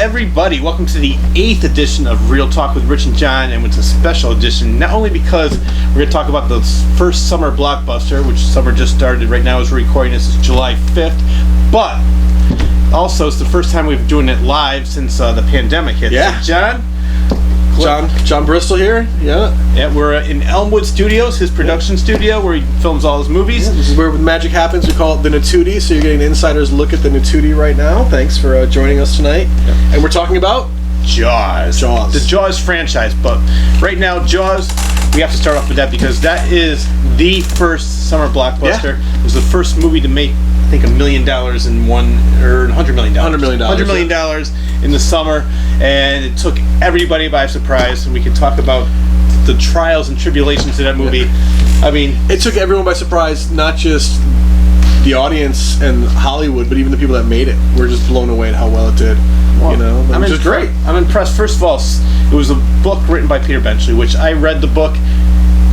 everybody. Welcome to the 8th edition of Real Talk with Rich and John, and it's a special edition, not only because we're going to talk about the first summer blockbuster, which summer just started right now as we're recording this, is July 5th, but also it's the first time we've been doing it live since the pandemic hit. Yeah. So Jon Bristol here. Yeah, we're in Elmwood Studios, his production studio, where he films all his movies. Yeah, this is where the magic happens. We call it the Natootie, so you're getting an insider's look at the Natootie right now. Thanks for joining us tonight. Yep. And we're talking about Jaws. The Jaws franchise. But right now, Jaws, we have to start off with that because that is the first summer blockbuster. Yeah. It was the first movie to make, I think, $1 million in $100 million. $100 million in the summer, and it took everybody by surprise. And we can talk about the trials and tribulations of that movie. Yeah. I mean, it took everyone by surprise, not just the audience and Hollywood, but even the people that made it were just blown away at how well it did. Well, which is great. I'm impressed. First of all, it was a book written by Peter Benchley, which I read the book.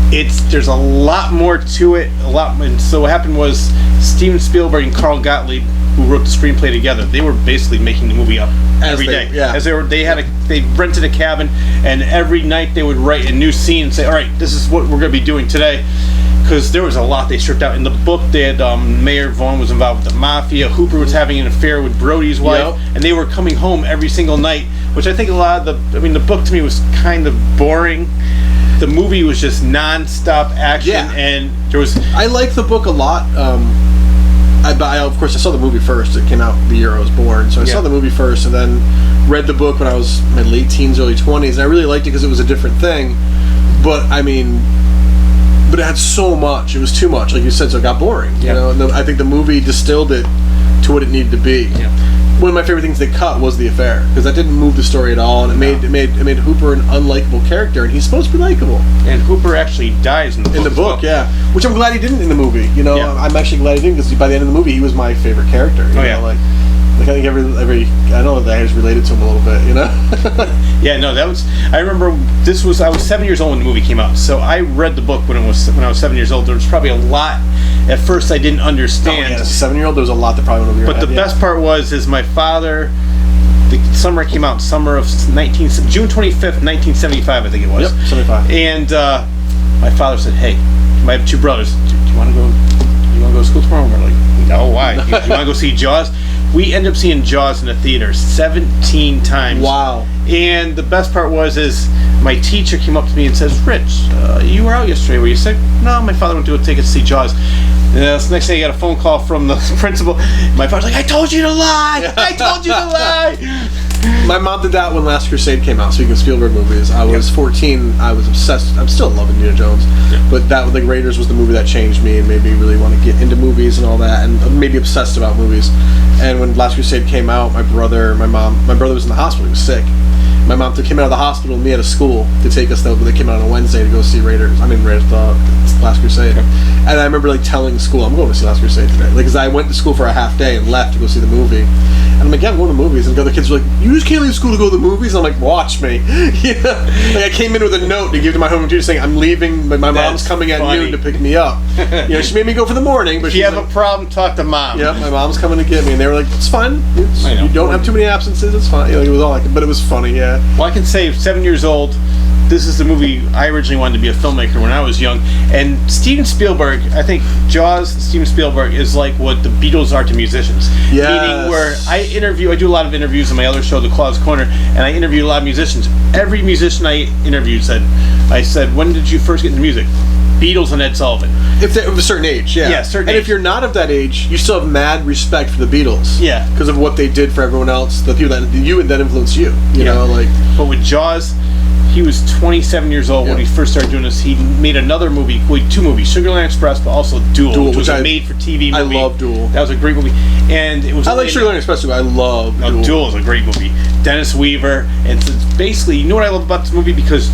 There's a lot more to it. And so what happened was Steven Spielberg and Carl Gottlieb, who wrote the screenplay together, they were basically making the movie up every day. Yeah. As they rented a cabin, and every night they would write a new scene and say, all right, this is what we're going to be doing today. Because there was a lot they stripped out. In the book, they had Mayor Vaughn was involved with the mafia. Hooper was having an affair with Brody's wife, and they were coming home every single night. Which I think the book to me was kind of boring. The movie was just non-stop action, and there was. I like the book a lot. Of course, I saw the movie first. It came out the year I was born, so I saw the movie first, and then read the book when I was in my late teens, early 20s, and I really liked it because it was a different thing. But it had so much. It was too much, like you said, so it got boring. You know, and I think the movie distilled it to what it needed to be. Yeah. One of my favorite things they cut was the affair, because that didn't move the story at all, and it made Hooper an unlikable character, and he's supposed to be likable. And Hooper actually dies in the book. Yeah, which I'm glad he didn't in the movie. I'm actually glad he didn't, because by the end of the movie, he was my favorite character. Like I think every I know that I was related to him a little bit, Yeah, no, that was. I remember I was 7 years old when the movie came out, so I read the book when I was 7 years old. There was probably a lot. At first, I didn't understand. As a 7-year-old, there was a lot that probably went over your head. But the best part is my father. The summer it came out, June 25th, 1975, I think it was. Yep, 75. And my father said, "Hey, I have two brothers. Do you want to go? You want to go to school tomorrow?" And we're like, "No, why? You want to go see Jaws?" We ended up seeing Jaws in the theater 17 times. Wow. And the best part is my teacher came up to me and says, "Rich, you were out yesterday. Were you sick?" "No, my father went to a ticket to see Jaws." And the next day, I got a phone call from the principal. My father's like, "I told you to lie! I told you to lie!" My mom did that when Last Crusade came out, speaking of Spielberg movies. I was 14. I was obsessed. I'm still in love with Indiana Jones. Yeah. But that, like, Raiders was the movie that changed me and made me really want to get into movies and all that, and made me obsessed about movies. And when Last Crusade came out, my brother was in the hospital. He was sick. My mom came out of the hospital and me out of school to take us there, but they came out on a Wednesday to go see Last Crusade. And I remember telling school, "I'm going to see Last Crusade today." Because I went to school for a half day and left to go see the movie. And I'm like, "Yeah, I'm going to the movies." And the other kids were like, "You just can't leave school to go to the movies?" And I'm like, "Watch me." I came in with a note to give to my home teacher saying, "I'm leaving, but my mom's coming at noon to pick me up." She made me go for the morning, but if you have a problem, talk to mom. Yeah, my mom's coming to get me, and they were like, "It's fine. You don't have too many absences. It's fine." It was all but it was funny. Yeah. Well, I can say 7 years old, this is the movie I originally wanted to be a filmmaker when I was young. And Steven Spielberg, I think Steven Spielberg is like what the Beatles are to musicians. Yes. Meaning where I do a lot of interviews on my other show, The Claw's Corner, and I interview a lot of musicians. Every musician I interviewed said, "When did you first get into music?" Beatles and Ed Sullivan. If they're of a certain age, yeah. Yeah, certain age. And if you're not of that age, you still have mad respect for the Beatles. Yeah. Because of what they did for everyone else, the people that influenced you. You know, like. But with Jaws, he was 27 years old when he first started doing this. He made another movie, two movies, Sugarland Express, but also Duel, which was a made-for-TV movie. I love Duel. That was a great movie. And it was. I like Sugarland Express too. I love Duel. Duel is a great movie. Dennis Weaver, and it's basically, you know what I love about this movie, because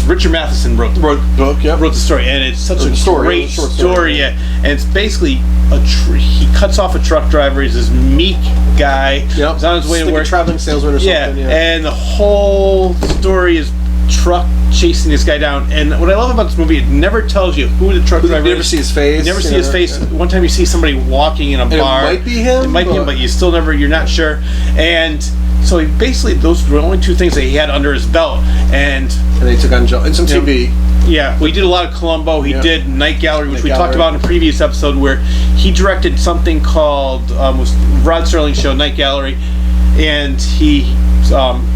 Richard Matheson wrote the story, and it's such a great story. Yeah, and it's basically he cuts off a truck driver. He's this meek guy. Yep. He's on his way to work. A traveling salesman or something. Yeah, and the whole story is truck chasing this guy down. And what I love about this movie, it never tells you who the truck driver is. You never see his face. You never see his face. Yeah. One time you see somebody walking in a bar. It might be him. It might be him, but you're not sure. And So basically, those were the only two things that he had under his belt, and they took on Joe and some TV. Yeah, we did a lot of Columbo. He did Night Gallery, which we talked about in a previous episode, where he directed something called was Rod Serling show, Night Gallery, and he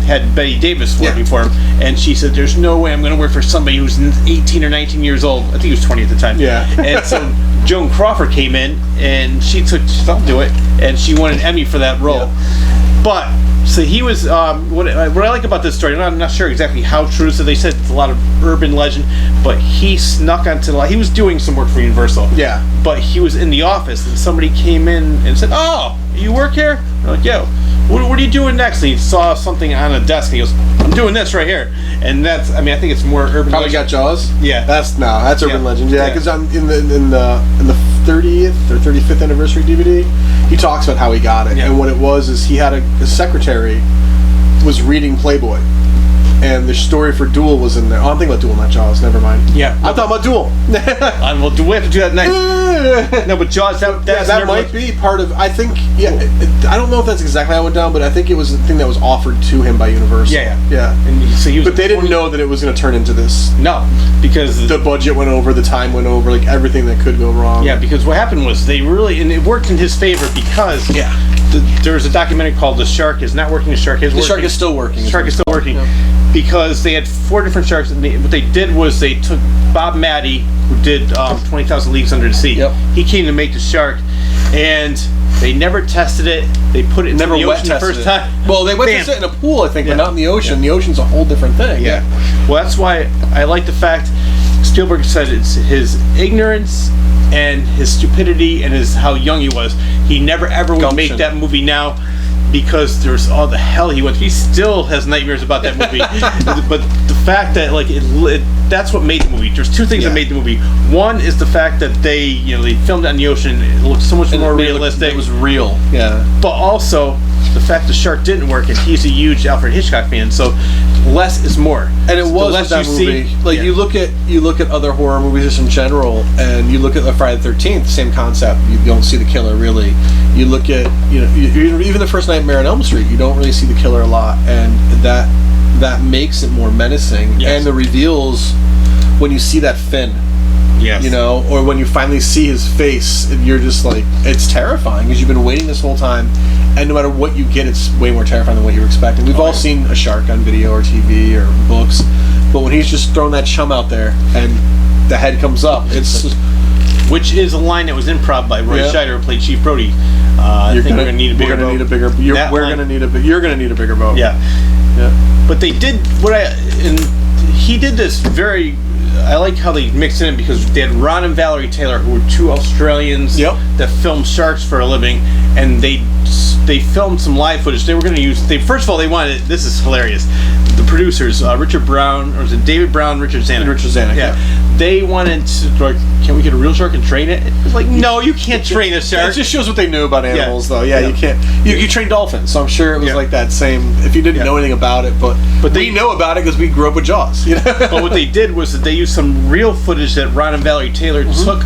had Betty Davis working for him, and she said, "There's no way I'm going to work for somebody who's 18 or 19 years old." I think he was 20 at the time. Yeah, and so Joan Crawford came in, and she said, "I'll do it," and she won an Emmy for that role. Yeah. But so he was. What I like about this story, I'm not sure exactly how true. So they said it's a lot of urban legend, but he snuck onto. He was doing some work for Universal. Yeah. But he was in the office, and somebody came in and said, "Oh, you work here?" I'm like, "Yo, what are you doing next?" And he saw something on a desk, and he goes, "I'm doing this right here." And that's. I think it's more urban. Probably legend. got Jaws. Yeah. That's urban legend. Yeah, because I'm in the 30th or 35th anniversary DVD. He talks about how he got it, and what it was is he had a secretary was reading Playboy, and the story for Duel was in there. Oh, I'm thinking about Duel, not Jaws. Never mind. Yeah, I'm talking about Duel. Well, do we have to do that next? No, but Jaws. That might be part of. I think. Yeah, I don't know if that's exactly how it went down, but I think it was the thing that was offered to him by Universal. Yeah. And so he was. But they didn't know that it was going to turn into this. No, because the budget went over, the time went over, like everything that could go wrong. Yeah, because what happened was and it worked in his favor because there's a documentary called "The Shark Is Not Working." The Shark is still working. The Shark is still working because they had 4 different sharks, and what they did was they took Bob Matty, who did 20,000 Leagues Under the Sea. Yep. He came to make the shark, and they never tested it. They put it in the ocean the first time. Well, they went to sit in a pool, I think, but not in the ocean. The ocean's a whole different thing. Yeah. Well, that's why I like the fact Spielberg said it's his ignorance and his stupidity and how young he was. He never ever would make that movie now because there's all the hell he went through. He still has nightmares about that movie. But the fact that that's what made the movie. There's 2 things that made the movie. One is the fact that they filmed it on the ocean. It looked so much more realistic. It was real. Yeah. But also the fact the shark didn't work, and he's a huge Alfred Hitchcock fan, so less is more. And it was less that movie. You look at other horror movies just in general, and you look at Friday the 13th, same concept. You don't see the killer really. You look at even the first Nightmare on Elm Street, you don't really see the killer a lot, and that makes it more menacing. Yes. And the reveals when you see that fin. Yes. Or when you finally see his face, you're just like, it's terrifying because you've been waiting this whole time, and no matter what you get, it's way more terrifying than what you were expecting. We've all seen a shark on video or TV or books, but when he's just throwing that chum out there and the head comes up, it's just... Which is a line that was improv by Roy Scheider, who played Chief Brody. We're going to need a bigger boat. You're going to need a bigger boat. Yeah. But they did and he did this very. I like how they mixed it in because they had Ron and Valerie Taylor, who were 2 Australians that filmed sharks for a living, and they filmed some live footage. They were going to use. First of all, they wanted. This is hilarious. The producers, Richard Brown, or was it David Brown, Richard Zanuck? Richard Zanuck. Yeah. They wanted to. Can we get a real shark and train it? It's like, no, you can't train a shark. It just shows what they knew about animals, though. Yeah, you can't. You train dolphins, so I'm sure it was like that same. If you didn't know anything about it, but we know about it because we grew up with Jaws. But what they did was that they used some real footage that Ron and Valerie Taylor took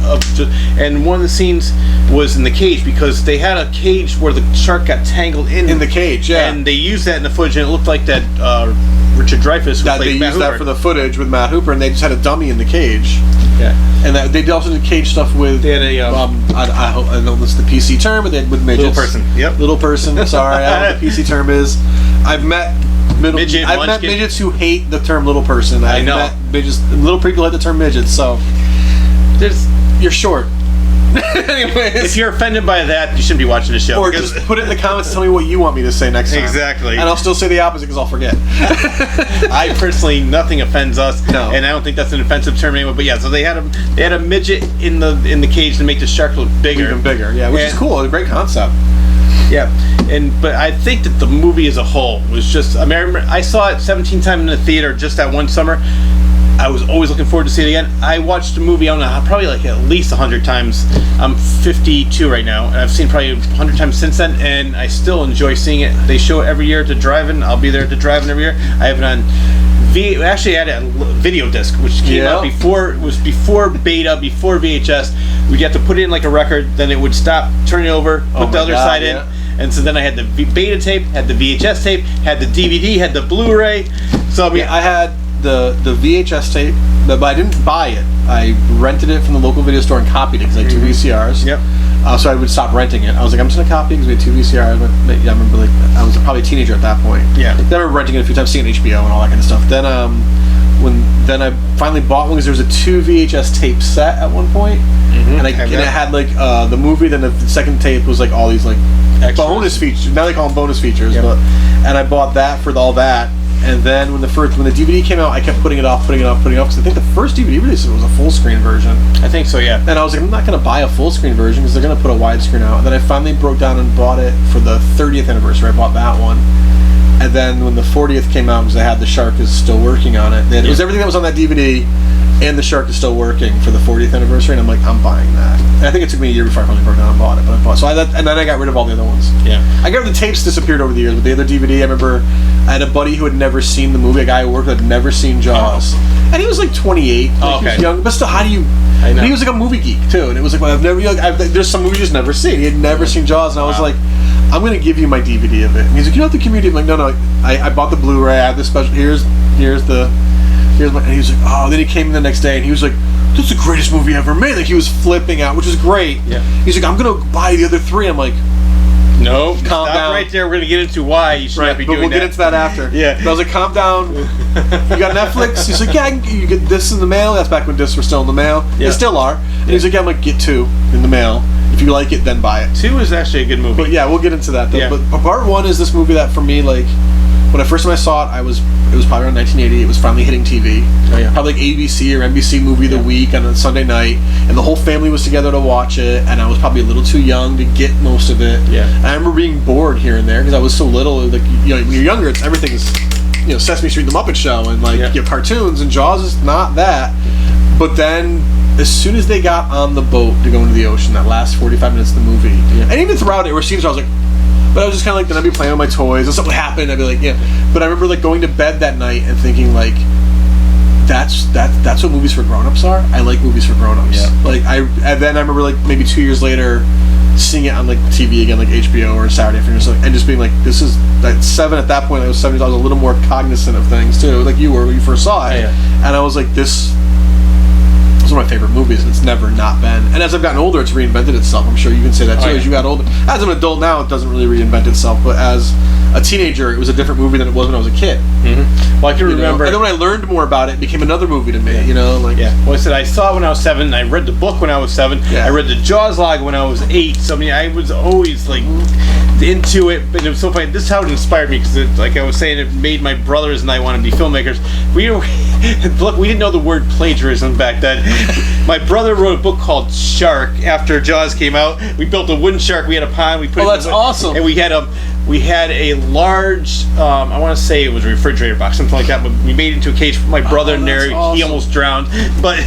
and one of the scenes was in the cage because they had a cage where the shark got tangled in the cage. Yeah, and they used that in the footage, and it looked like that Richard Dreyfuss. They used that for the footage with Matt Hooper, and they just had a dummy in the cage. Yeah, and they also did cage stuff with. They had a. I know this is the PC term, but they had with midgets. Little person. Yep. Little person. Sorry, I don't know what the PC term is. I've met midgets who hate the term little person. I know. Met midgets, little people hate the term midget. So you're short. Anyways, if you're offended by that, you shouldn't be watching the show. Or just put it in the comments and tell me what you want me to say next time. Exactly. And I'll still say the opposite because I'll forget. I personally, nothing offends us. No. And I don't think that's an offensive term anyway. But yeah, so they had a midget in the cage to make the shark look bigger. Even bigger, yeah, which is cool. A great concept. Yeah, but I think that the movie as a whole was just. I remember I saw it 17 times in the theater just that one summer. I was always looking forward to see it again. I watched the movie, I don't know, probably like at least 100 times. I'm 52 right now, and I've seen probably 100 times since then, and I still enjoy seeing it. They show it every year to drive-in. I'll be there to drive-in every year. I have it on actually I had it on video disc, which came out before beta, before VHS. We'd have to put it in like a record, then it would stop, turn it over, put the other side in, And so then I had the beta tape, had the VHS tape, had the DVD, had the Blu-ray. So I mean, I had the VHS tape, but I didn't buy it. I rented it from the local video store and copied it because I had 2 VCRs. Yep. So I would stop renting it. I was like, I'm just gonna copy it because we had 2 VCRs. I remember, like, I was probably a teenager at that point. Yeah. Then I remember renting it a few times, seeing HBO and all that kind of stuff. Then then I finally bought one because there was a 2 VHS tape set at one point. And it had like the movie. Then the second tape was like all these like extras. Bonus features. Now they call them bonus features. Yep. And I bought that for all that. And then when the DVD came out, I kept putting it off because I think the first DVD release was a full screen version. I think so, yeah. And I was like, I'm not going to buy a full screen version because they're going to put a widescreen out. And then I finally broke down and bought it for the 30th anniversary. I bought that one. And then when the 40th came out, because I had The Shark Is Still Working on it, it was everything that was on that DVD, and The Shark Is Still Working for the 40th anniversary, and I'm like, I'm buying that. And I think it took me a year before I finally broke down and bought it, but I bought it. And then I got rid of all the other ones. Yeah. I got the tapes disappeared over the years, but the other DVD, I remember I had a buddy who had never seen the movie, a guy who worked who had never seen Jaws. And he was like 28, he was young, but still, how do you... I know. And he was like a movie geek, too, and it was like, well, there's some movies he's never seen. He had never seen Jaws, and I was like, I'm going to give you my DVD of it. And he's like, you know what the community... I'm like, no, I bought the Blu-ray, I have this special... Here's my... And he was like, oh, then he came in the next day, and he was like, this is the greatest movie ever made. Like, he was flipping out, which is great. Yeah. He's like, I'm going to buy the other 3. I'm like... No, calm down. Right there. We're going to get into why you should not be doing that. But we'll get into that after. Yeah. But I was like, calm down. You got Netflix? He's like, yeah, you get this in the mail. That's back when discs were still in the mail. Yeah. They still are. And he's like, yeah, I'm like, get 2 in the mail. If you like it, then buy it. 2 is actually a good movie. But yeah, we'll get into that though. Yeah. But part 1 is this movie that for me, like, when I first time I saw it, it was probably around 1980. It was finally hitting TV. Oh, yeah. Probably like ABC or NBC movie of the week on a Sunday night, and the whole family was together to watch it. And I was probably a little too young to get most of it. Yeah. And I remember being bored here and there because I was so little. Like, you know, when you're younger, everything's, you know, Sesame Street, The Muppet Show, and like you know, cartoons. And Jaws is not that. But then, as soon as they got on the boat to go into the ocean, that last 45 minutes of the movie, and even throughout it, there were scenes where I was like. But I was just kind of like, then I'd be playing with my toys, and something would happen, and I'd be like, yeah. But I remember like going to bed that night and thinking like, that's what movies for grown-ups are. I like movies for grown-ups. Yeah. Like and then I remember like maybe 2 years later, seeing it on like TV again, like HBO or Saturday afternoon, and just being like, this is like 7 at that point. I was 70s. I was a little more cognizant of things too, like you were when you first saw it. Yeah. And I was like, this. One of my favorite movies, and it's never not been. And as I've gotten older, it's reinvented itself. I'm sure you can say that too. As you got older, as an adult now, it doesn't really reinvent itself. But as a teenager, it was a different movie than it was when I was a kid. Mm-hmm. Well, I can remember. And then when I learned more about it, it became another movie to me. You know, like Well, I said I saw it when I was 7. And I read the book when I was 7. Yeah. I read the Jaws log when I was 8. So I mean, I was always like into it. But it was so funny. This is how it inspired me because, like I was saying, it made my brothers and I want to be filmmakers. We didn't know the word plagiarism back then. My brother wrote a book called Shark after Jaws came out. We built a wooden shark. We had a pond. We put. Oh, that's awesome. And we had a large. I want to say it was a refrigerator box, something like that. But we made it into a cage for my brother in there. Awesome. He almost drowned. But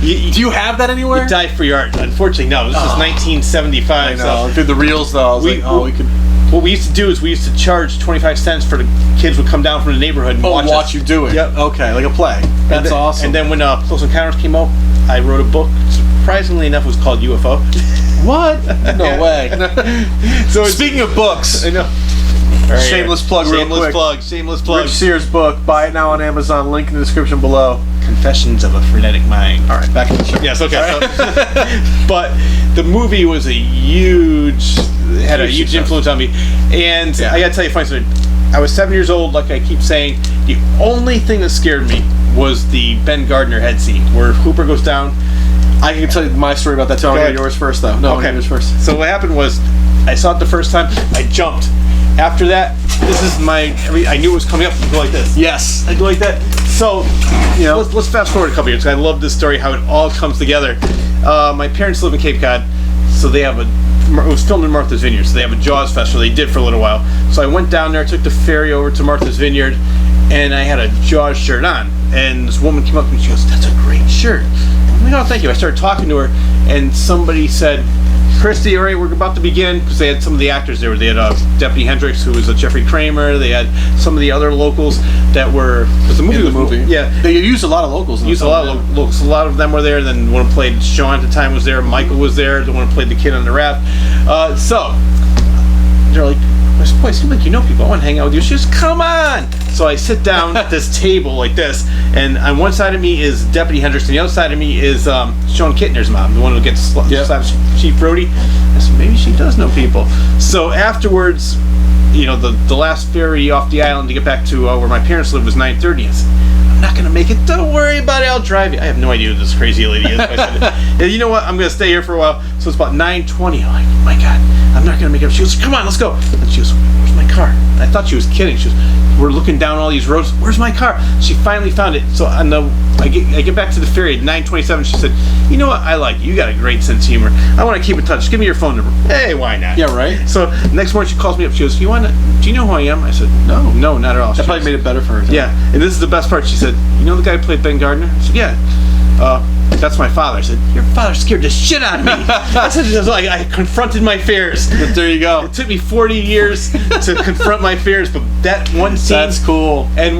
do you have that anywhere? You die for your art. Unfortunately, no. This was 1975. I know. So. Through the reels, though. We could. What we used to do is we used to charge 25 cents for the kids would come down from the neighborhood and watch you do it. Yep. Okay, like a play. That's awesome. And then when Close Encounters came out, I wrote a book. Surprisingly enough, it was called UFO. What? No way. So speaking of books, I know. Right, shameless plug. Shameless plug. Rich Cyr's book. Buy it now on Amazon. Link in the description below. Confessions of a Frenetic Mind. All right, back to the show. Yes, okay. So, but the movie was had a huge influence on me, and I gotta tell you a funny story. I was 7 years old, like I keep saying. The only thing that scared me was the Ben Gardner head scene where Hooper goes down. I can tell you my story about that too. I'll get yours first, though. No, okay. Yours first. So what happened was, I saw it the first time. I jumped. After that, this is I knew it was coming up. I go like this. Yes, I go like that. So, you know, let's fast forward a couple years. I love this story, how it all comes together. My parents live in Cape Cod, so they have it was filmed in Martha's Vineyard, so they have a Jaws festival. They did for a little while. So I went down there, took the ferry over to Martha's Vineyard, and I had a Jaws shirt on. And this woman came up and she goes, "That's a great shirt." I'm like, "Oh, thank you." I started talking to her, and somebody said, "Christy, all right, we're about to begin," because they had some of the actors there. They had Deputy Hendricks, who was a Jeffrey Kramer. They had some of the other locals that were. Because the movie. Yeah, they used a lot of locals. A lot of locals. A lot of them were there. Then one who played Sean at the time was there. Michael was there. The one who played the kid on the raft. So they're like, boy, it seems like you know people. I want to hang out with you. She goes, come on. So I sit down at this table like this, and on one side of me is Deputy Hendricks, and the other side of me is Sean Kittner's mom, the one who gets slapped Chief Brody. I said, maybe she does know people. So afterwards, you know, the last ferry off the island to get back to where my parents lived was 9:30. I said, I'm not going to make it. Don't worry about it. I'll drive you. I have no idea who this crazy lady is. I said, yeah, you know what? I'm going to stay here for a while. So it's about 9:20. I'm like, oh my God, I'm not going to make it. She goes, come on, let's go. And she goes, where's my car? And I thought she was kidding. She goes, we're looking down all these roads. Where's my car? She finally found it. So I get back to the ferry at 9:27. She said, you know what? I like you. You got a great sense of humor. I want to keep in touch. Give me your phone number. Hey, why not? Yeah, right. So next morning she calls me up. She goes, do you know who I am? I said, no, not at all. That probably made it better for her. Yeah, and this is the best part. She said, you know the guy who played Ben Gardner? I said, yeah. That's my father. I said, your father scared the shit out of me. I said, it was like I confronted my fears. But there you go. It took me 40 years to confront my fears, but that one scene. That's cool. And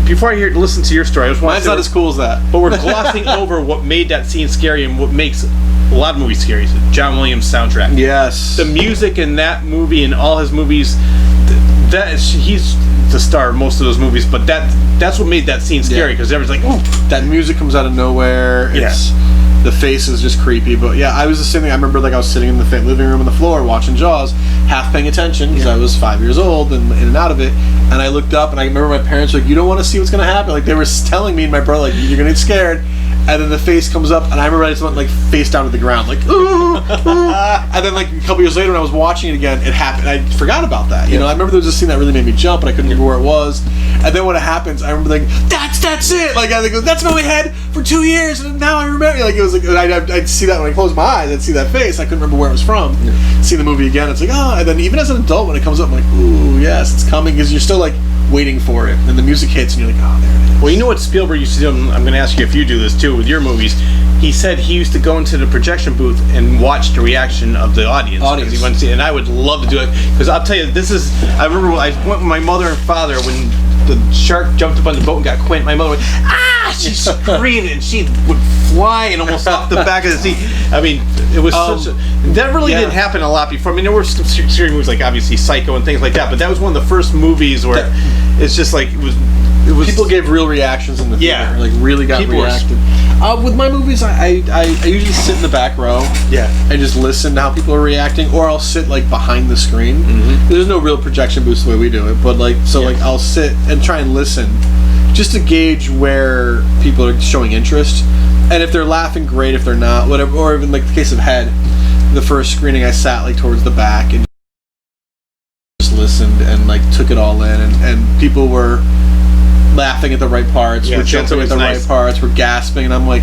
before I listen to your story, I was mine's not as cool as that. But we're glossing over what made that scene scary and what makes a lot of movies scary. John Williams' soundtrack. Yes. The music in that movie and all his movies, he's the star of most of those movies, but that's what made that scene scary, because everyone's like, ooh. That music comes out of nowhere. The face is just creepy. But yeah, I was the same thing. I remember I was sitting in the living room on the floor watching Jaws, half paying attention because I was 5 years old and in and out of it. And I looked up and I remember my parents were like, you don't want to see what's going to happen. Like they were telling me and my brother, like, you're going to get scared. And then the face comes up, and I remember I just went like face down to the ground, like ooh, ooh. And then like a couple years later, when I was watching it again, it happened. I forgot about that. You know, I remember there was a scene that really made me jump, and I couldn't remember where it was. And then when it happens, I remember like that's it. Like I go, that's been in my head for 2 years, and now I remember. Like it was like I'd see that when I closed my eyes, I'd see that face. I couldn't remember where it was from. See the movie again, it's like oh. And then even as an adult, when it comes up, I'm like ooh yes, it's coming, because you're still like waiting for it, and the music hits, and you're like oh there it is. Well, you know what Spielberg used to do, I'm going to ask you if you do this too with your movies. He said he used to go into the projection booth and watch the reaction of the audience. He went to see, and I would love to do it, because I'll tell you, I remember I went with my mother and father when the shark jumped up on the boat and got Quint. My mother went, ah! She screamed, and she would fly and almost off the back of the seat. I mean, it was that really didn't happen a lot before. I mean, there were some scary movies like obviously Psycho and things like that, but that was one of the first movies where it's just like it was. People gave real reactions in the theater. Like really got reacted. With my movies, I usually sit in the back row. And just listen to how people are reacting, or I'll sit like behind the screen. Mm-hmm. There's no real projection booth the way we do it, but like like I'll sit and try and listen, just to gauge where people are showing interest, and if they're laughing, great. If they're not, whatever. Or even like the case of Head, the first screening, I sat like towards the back and just listened and like took it all in, and people were laughing at the right parts, we're joking at the right parts, we're gasping, and I'm like,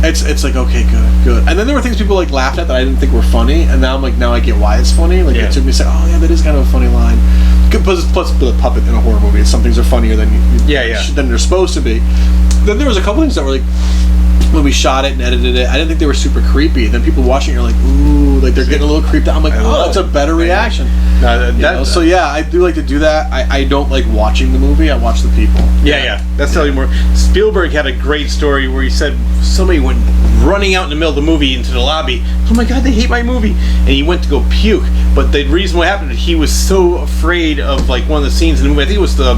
it's like okay, good. And then there were things people like laughed at that I didn't think were funny, and now I'm like, now I get why it's funny. Like it took me to say, oh yeah, that is kind of a funny line. Plus the puppet in a horror movie, some things are funnier than than they're supposed to be. Then there was a couple things that were like, when we shot it and edited it, I didn't think they were super creepy. Then people watching it are like, ooh, like they're getting a little creeped out. I'm like, oh, that's a better reaction. So yeah, I do like to do that. I don't like watching the movie. I watch the people. That's telling you more. Spielberg had a great story where he said somebody went running out in the middle of the movie into the lobby. Oh my God, they hate my movie. And he went to go puke. But the reason what happened is he was so afraid of like one of the scenes in the movie. I think it was the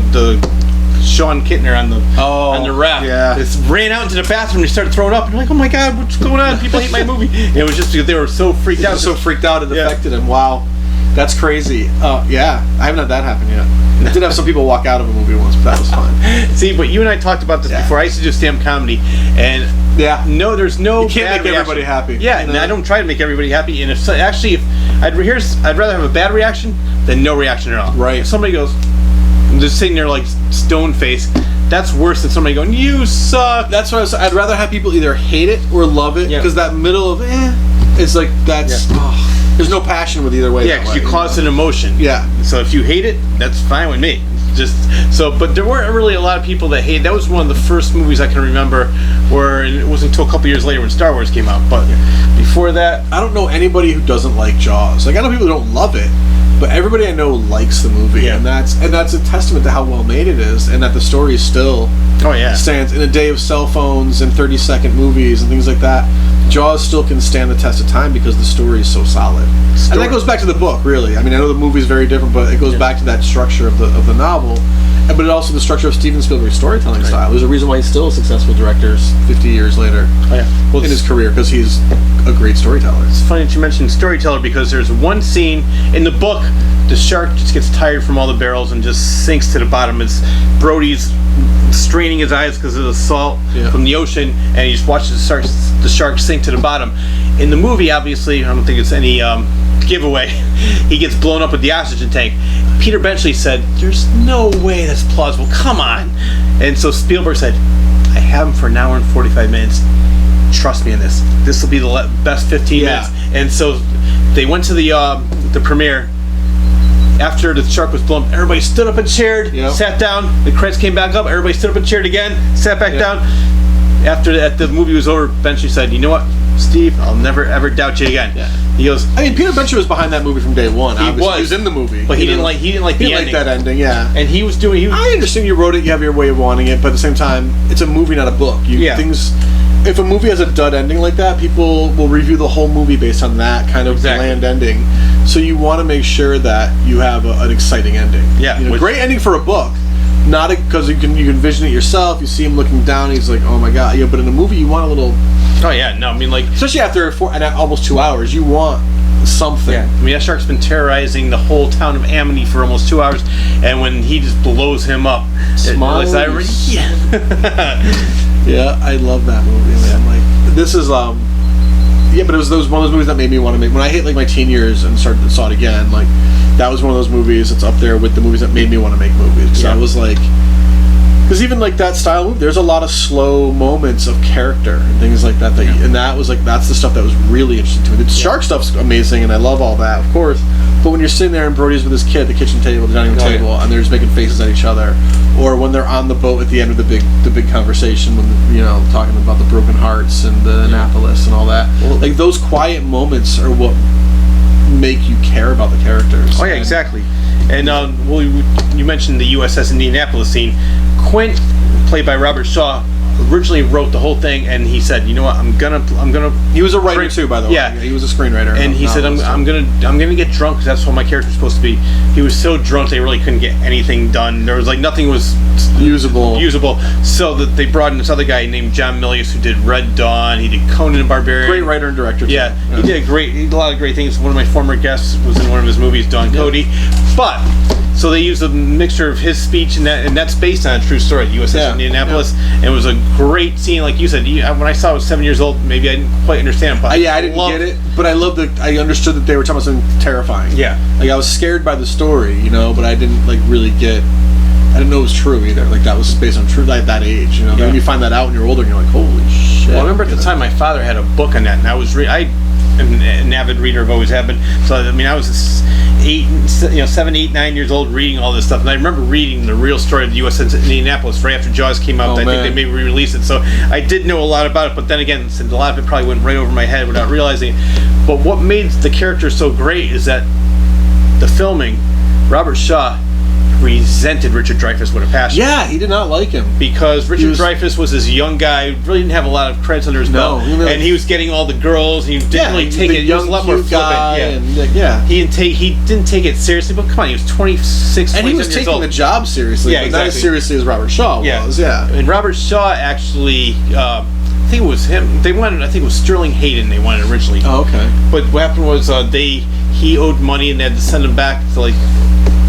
Sean Kittner on the raft. Just ran out into the bathroom and started throwing up. And like, oh my God, what's going on? People hate my movie. And it was just because they were so freaked out. It affected him. Wow. That's crazy. I haven't had that happen yet. I did have some people walk out of a movie once, but that was fine. See, but you and I talked about this before. I used to do stand-up comedy, and there's no you can't make everybody happy. And I don't try to make everybody happy. And if I'd rather have a bad reaction than no reaction at all. Right. If somebody goes, I'm just sitting there like stone face, that's worse than somebody going, you suck. That's what I'd rather have people either hate it or love it, because that middle of it's like that's. There's no passion with either way. Yeah, because you cause an emotion. Yeah. So if you hate it, that's fine with me. But there weren't really a lot of people that hate. That was one of the first movies I can remember where it wasn't until a couple years later when Star Wars came out. But before that, I don't know anybody who doesn't like Jaws. Like I know people who don't love it, but everybody I know likes the movie, and that's a testament to how well made it is, and that the story still stands in a day of cell phones and 30-second movies and things like that. Jaws still can stand the test of time because the story is so solid. And that goes back to the book, really. I mean, I know the movie is very different, but it goes back to that structure of the novel, but it also the structure of Steven Spielberg's storytelling style. There's a reason why he's still a successful director 50 years later in his career, because he's a great storyteller. It's funny that you mentioned storyteller, because there's one scene in the book, the shark just gets tired from all the barrels and just sinks to the bottom. It's Brody's straining his eyes because of the salt from the ocean, and he just watches the shark sink to the bottom. In the movie, obviously, I don't think it's any giveaway, he gets blown up with the oxygen tank. Peter Benchley said, "There's no way that's plausible. Come on." And so Spielberg said, "I have him for an hour and 45 minutes. Trust me in this. This will be the best 15 minutes." And so they went to the premiere. After the shark was blown, everybody stood up and cheered, sat down. The credits came back up. Everybody stood up and cheered again, sat back down. After the movie was over, Benchley said, "You know what, Steve? I'll never ever doubt you again." He goes, I mean, Peter Benchley was behind that movie from day one. He was in the movie, but he didn't like the ending. That ending, And he was doing. I understand you wrote it. You have your way of wanting it, but at the same time, it's a movie, not a book. If a movie has a dud ending like that, people will review the whole movie based on that kind of bland ending. So you want to make sure that you have an exciting ending. Great ending for a book. Not because you can envision it yourself. You see him looking down. He's like, "Oh my god!" But in a movie, you want a little. Oh yeah, no, I mean like especially after almost 2 hours, you want something. I mean that shark's been terrorizing the whole town of Amity for almost 2 hours, and when he just blows him up, Yeah, I love that movie, man. Like this is but it was one of those movies that made me want to make. When I hit like my teen years and saw it again, like that was one of those movies that's up there with the movies that made me want to make movies. Because I was like, because even like that style movie, there's a lot of slow moments of character and things like that. And that was like that's the stuff that was really interesting to me. The shark stuff's amazing, and I love all that, of course. But when you're sitting there and Brody's with his kid at the kitchen table, the dining room table, and they're just making faces at each other, or when they're on the boat at the end of the big conversation, when talking about the broken hearts and the Annapolis and all that, like those quiet moments are what make you care about the characters. Oh yeah, exactly. And you mentioned the USS Indianapolis scene. Quint, played by Robert Shaw, originally wrote the whole thing, and he said, "You know what? I'm gonna." He was a writer too, by the way. Yeah, he was a screenwriter. And he said, "I'm gonna get drunk because that's what my character's supposed to be." He was so drunk they really couldn't get anything done. There was like nothing was usable. So that they brought in this other guy named John Milius who did Red Dawn. He did Conan the Barbarian. Great writer and director. Yeah, he did a lot of great things. One of my former guests was in one of his movies, Don Cody. But so they used a mixture of his speech and that's based on a true story, USS Indianapolis. And it was a great scene, like you said. When I saw it, I was 7 years old. Maybe I didn't quite understand, but I didn't get it. But I understood that they were talking about something terrifying. Yeah, like I was scared by the story, but I didn't like really get. I didn't know it was true either. Like that was based on true at that age. Then you find that out when you're older, and you're like, holy shit. Well, I remember at the time my father had a book on that, and I was I am an avid reader. I've always have been. So I mean, I was 7, 8, 9 years old reading all this stuff, and I remember reading the real story of the USS Indianapolis right after Jaws came out. I think they maybe re-released it, so I did know a lot about it. But then again, since a lot of it probably went right over my head without realizing it. But what made the character so great is that the filming, Robert Shaw resented Richard Dreyfuss with a passion. Yeah, he did not like him. Because Richard Dreyfuss was this young guy, really didn't have a lot of credits under his belt. And he was getting all the girls, and he didn't really take it. He was a lot more flippant. He didn't take it seriously, but come on, he was 26, and he was taking the job seriously, but not as seriously as Robert Shaw was. And Robert Shaw actually, I think it was him. They wanted, I think it was Sterling Hayden they wanted originally. Oh, okay. But what happened was he owed money, and they had to send him back to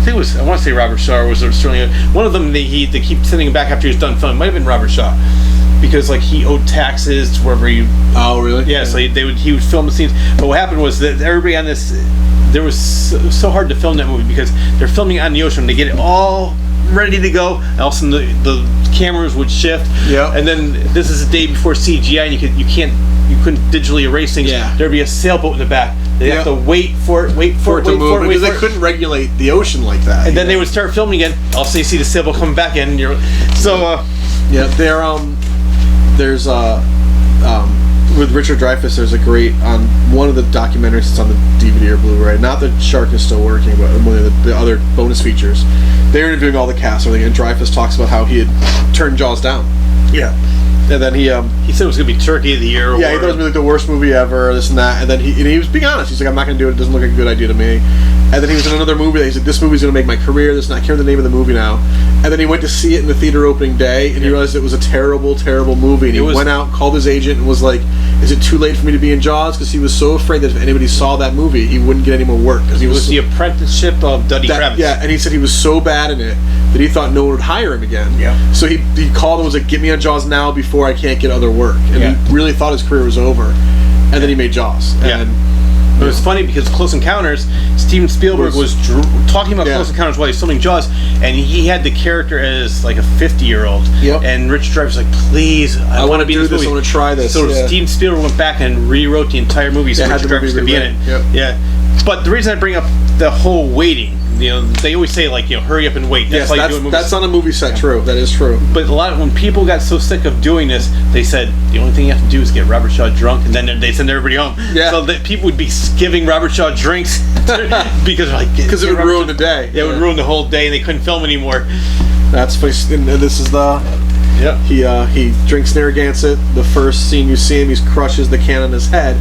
I want to say Robert Shaw or was it Sterling. One of them they keep sending him back after he was done filming. Might have been Robert Shaw, because he owed taxes to wherever he. Oh really? Yeah. So he would film the scenes. But what happened was that everybody on this, there was so hard to film that movie because they're filming on the ocean. They get it all ready to go. And all of a sudden the cameras would shift. Yeah. And then this is a day before CGI, and you couldn't digitally erase things. Yeah. There'd be a sailboat in the back. They'd have to wait for it to move because they couldn't regulate the ocean like that. And then they would start filming again. Also, you see the sailboat coming back in. There's with Richard Dreyfuss, there's a great on one of the documentaries that's on the DVD or Blu-ray. Not that Shark is still working, but one of the other bonus features. They're interviewing all the cast and everything, and Dreyfuss talks about how he had turned Jaws down. Yeah. And then he said it was going to be Turkey of the Year. Yeah, he thought it was going to be like the worst movie ever, this and that. And then he was being honest. He's like, I'm not going to do it. It doesn't look like a good idea to me. And then he was in another movie that he said, this movie's going to make my career. This and that. I can't remember the name of the movie now. And then he went to see it in the theater opening day, and he realized it was a terrible, terrible movie. And he went out, called his agent, and was like, is it too late for me to be in Jaws? Because he was so afraid that if anybody saw that movie, he wouldn't get any more work. Because he was the apprenticeship of Duddy Kravitz. Yeah, and he said he was so bad in it that he thought no one would hire him again. Yeah. So he called and was like, get me on Jaws now before I can't get other work. And he really thought his career was over. And then he made Jaws. And it was funny because Close Encounters, Steven Spielberg was talking about Close Encounters while he's filming Jaws, and he had the character as like a 50-year-old. Yep. And Richard Dreyfuss was like, please, I want to be in this movie. I want to try this. So Steven Spielberg went back and rewrote the entire movie so Richard Dreyfuss could be in it. Yep. Yeah. But the reason I bring up the whole waiting, they always say like, hurry up and wait. That's how you do movies. That's on a movie set. True, that is true. But when people got so sick of doing this, they said the only thing you have to do is get Robert Shaw drunk, and then they send everybody home. Yeah. So that people would be giving Robert Shaw drinks because it would ruin the day. Yeah, it would ruin the whole day, and they couldn't film anymore. That's funny. And this is the. Yeah. He drinks Narragansett. The first scene you see him, he crushes the can on his head,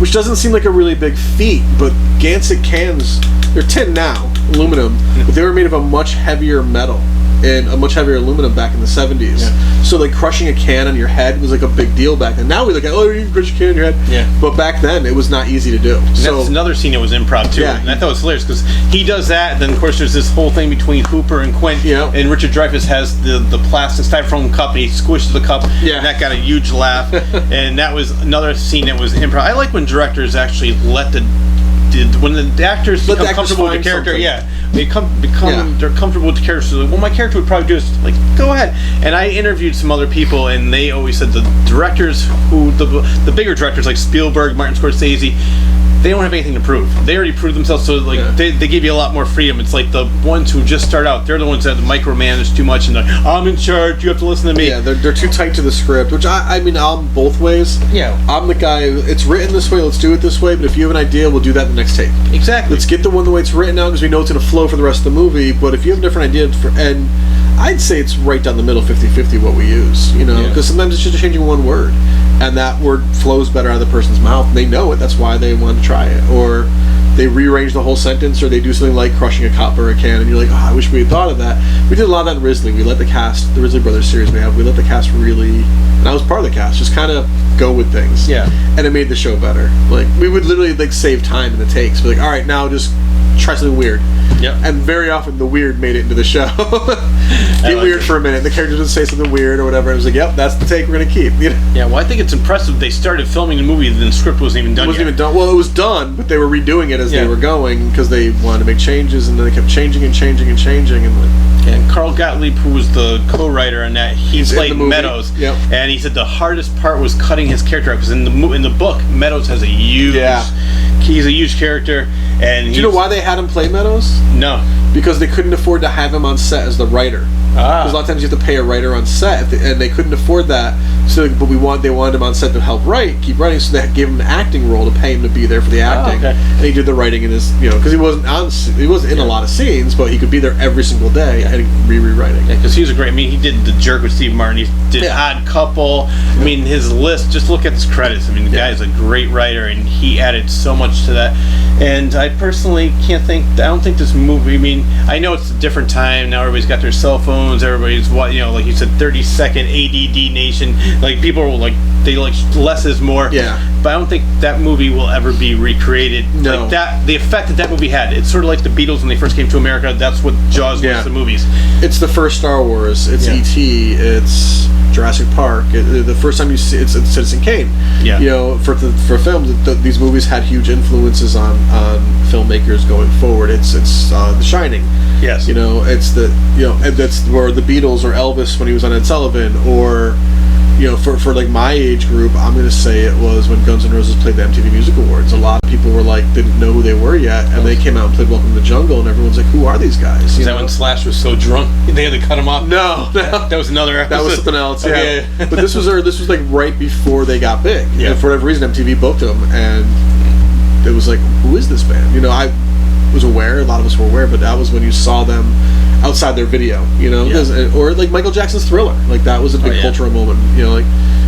which doesn't seem like a really big feat, but Gansett cans, they're tin now, aluminum, but they were made of a much heavier metal and a much heavier aluminum back in the 70s. Yeah. So like crushing a can on your head was like a big deal back then. Now we look at, you crush a can on your head. Yeah. But back then it was not easy to do. And that's another scene that was improv too. Yeah. And I thought it was hilarious because he does that, and then of course there's this whole thing between Hooper and Quint. Yeah. And Richard Dreyfuss has the plastic styrofoam cup, and he squishes the cup. Yeah. And that got a huge laugh. And that was another scene that was improv. I like when directors actually let when the actors become comfortable with the character. Something. Yeah. They're comfortable with the character. So like, well, my character would probably do this. Like, go ahead. And I interviewed some other people, and they always said the directors the bigger directors like Spielberg, Martin Scorsese, they don't have anything to prove. They already proved themselves, so like they give you a lot more freedom. It's like the ones who just start out, they're the ones that micromanage too much and like, I'm in charge, you have to listen to me. Yeah, they're too tight to the script, which I mean, I'm both ways. Yeah. I'm the guy, it's written this way, let's do it this way, but if you have an idea, we'll do that in the next take. Exactly. Let's get the one the way it's written now because we know it's going to flow for the rest of the movie, but if you have a different idea, and I'd say it's right down the middle, 50-50 what we use, because sometimes it's just changing one word. And that word flows better out of the person's mouth. They know it. That's why they want to try it. Or they rearrange the whole sentence, or they do something like crushing a cup or a can, and you're like, I wish we had thought of that. We did a lot of that in Risley. We let the cast, the Risley Brothers series we let the cast really, and I was part of the cast, just kind of go with things. Yeah. And it made the show better. Like, we would literally like save time in the takes. Be like, all right, now just try something weird. Yep. And very often the weird made it into the show. Get weird for a minute. The character doesn't say something weird or whatever. It was like, yep, that's the take we're going to keep. Yeah, well, I think it's impressive they started filming the movie and the script wasn't even done It wasn't even done. Well, it was done, but they were redoing it as they were going because they wanted to make changes, and then they kept changing and changing and changing. And Carl Gottlieb, who was the co-writer on that, he played Meadows. Yep. And he said the hardest part was cutting his character out because in the book, Meadows has a huge... Yeah. He's a huge character, and do you know why they had him play Meadows? No, because they couldn't afford to have him on set as the writer. Because a lot of times you have to pay a writer on set, and they couldn't afford that. So, but they wanted him on set to help keep writing. So they gave him an acting role to pay him to be there for the acting. Okay. And he did the writing in his, because he wasn't in a lot of scenes, but he could be there every single day and rewriting. Yeah, because he was a great. I mean, he did The Jerk with Steve Martin. He did Odd Couple. I mean, his list. Just look at his credits. I mean, the guy is a great writer, and he added so much to that. And I personally I don't think this movie. I mean, I know it's a different time now. Everybody's got their cell phones. Everybody's like you said, 30-second ADD nation. Like people are like they like less is more. Yeah. But I don't think that movie will ever be recreated. No. Like that, the effect that movie had. It's sort of like the Beatles when they first came to America. That's what Jaws was. The movies. It's the first Star Wars. It's E.T. It's Jurassic Park. The first time you see it's Citizen Kane. Yeah. For films, these movies had huge influences on filmmakers going forward. It's The Shining. Yes. It's and that's where the Beatles or Elvis when he was on Ed Sullivan or you know, for like my age group, I'm gonna say it was when Guns N' Roses played the MTV Music Awards. A lot of people were like, didn't know who they were yet, and they came out and played Welcome to the Jungle, and everyone's like, who are these guys? Is that when Slash was so drunk they had to cut him off? No, that was another episode. That was something else. Yeah, Okay. but this was like right before they got big. Yeah. And for whatever reason, MTV booked them, and it was like, who is this band? You know, I was aware. A lot of us were aware, but that was when you saw them outside their video. You know, or like Michael Jackson's Thriller. Like that was a big cultural moment. You know, like.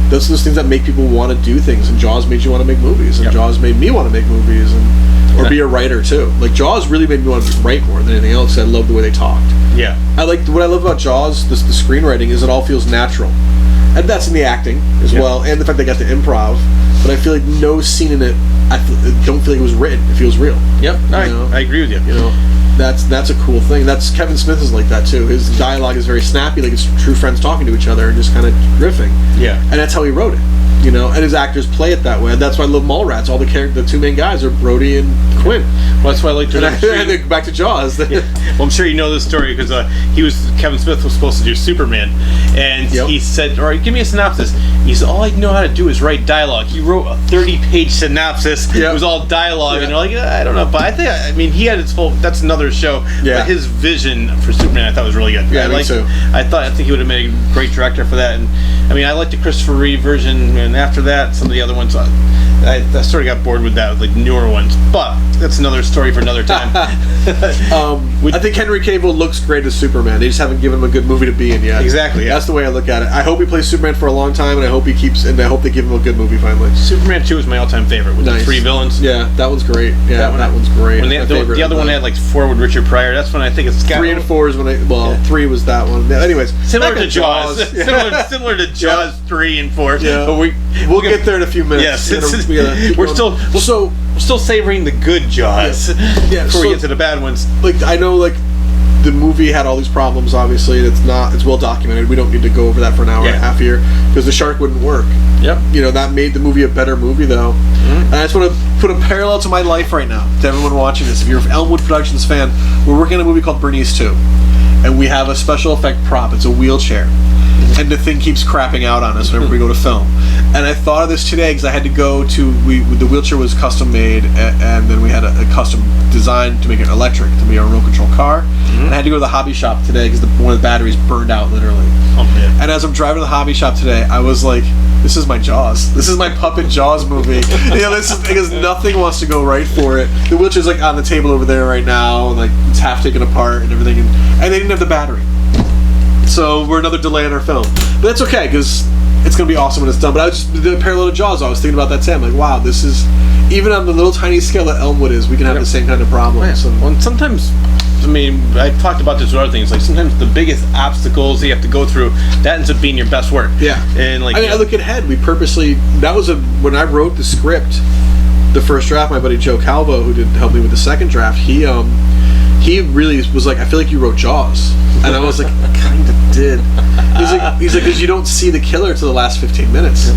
Those are those things that make people want to do things, and Jaws made you want to make movies, and Jaws made me want to make movies, and or be a writer too. Like Jaws really made me want to write more than anything else. I love the way they talked. Yeah, what I love about Jaws, the screenwriting, is it all feels natural, and that's in the acting as well, and the fact they got to improv. But I feel like no scene in it, don't feel like it was written. It feels real. Yep, I agree with you. You know. That's a cool thing. That's Kevin Smith is like that too. His dialogue is very snappy, like it's true friends talking to each other and just kind of riffing. Yeah, and that's how he wrote it. You know, and his actors play it that way. And that's why I love Mallrats. All the two main guys are Brody and Quinn. Well, that's why I like to. And then back to Jaws. Well, I'm sure you know this story because Kevin Smith was supposed to do Superman, and he said, "All right, give me a synopsis." He said, "All I know how to do is write dialogue." He wrote a 30-page synopsis. It was all dialogue, and you're like, I don't know, but I mean, he had his whole. That's another show. But his vision for Superman, I thought was really good. Yeah, me too. I think he would have made a great director for that. And I mean, I liked the Christopher Reeve version, and after that, some of the other ones, I sort of got bored with that, like newer ones. But that's another story for another time. I think Henry Cavill looks great as Superman. They just haven't given him a good movie to be in yet. Exactly. Yeah. That's the way I look at it. I hope he plays Superman for a long time, and I hope they give him a good movie finally. Superman 2 is my all-time favorite with the 3 villains. Yeah, that one's great. Yeah, that one's great. When the other one had like 4 with Richard Pryor. That's when I think it's got 3 and 4 is when 3 was that one. Yeah, anyways, similar to Jaws. Similar to Jaws 3 and 4. Yeah. But we'll get there in a few minutes. Yes. We're still savoring the good Jaws before we get to the bad ones. Like I know, like the movie had all these problems. Obviously, it's well documented. We don't need to go over that for an hour and a half here because the shark wouldn't work. Yep. You know, that made the movie a better movie though. And I just want to put a parallel to my life right now to everyone watching this. If you're an Elmwood Productions fan, we're working on a movie called Bernice 2, and we have a special effect prop. It's a wheelchair. And the thing keeps crapping out on us whenever we go to film. And I thought of this today because I had to go to the wheelchair was custom made, and then we had a custom design to make it electric to be our remote control car. And I had to go to the hobby shop today because one of the batteries burned out literally. Oh man! And as I'm driving to the hobby shop today, I was like, "This is my Jaws. This is my puppet Jaws movie." This is because nothing wants to go right for it. The wheelchair's like on the table over there right now, and like it's half taken apart and everything, and they didn't have the battery. So we're another delay in our film, but that's okay because it's gonna be awesome when it's done. But I was just the parallel to Jaws. I was thinking about that today. I'm like, wow, this is even on the little tiny scale that Elmwood is. We can have the same kind of problems. Well, and sometimes, I mean, I talked about this with other things. Like sometimes the biggest obstacles you have to go through that ends up being your best work. Yeah, and like I look ahead. We purposely when I wrote the script, the first draft. My buddy Joe Calvo, who did help me with the second draft, he really was like, I feel like you wrote Jaws. And I was like, I kind of did. He's like, because you don't see the killer till the last 15 minutes.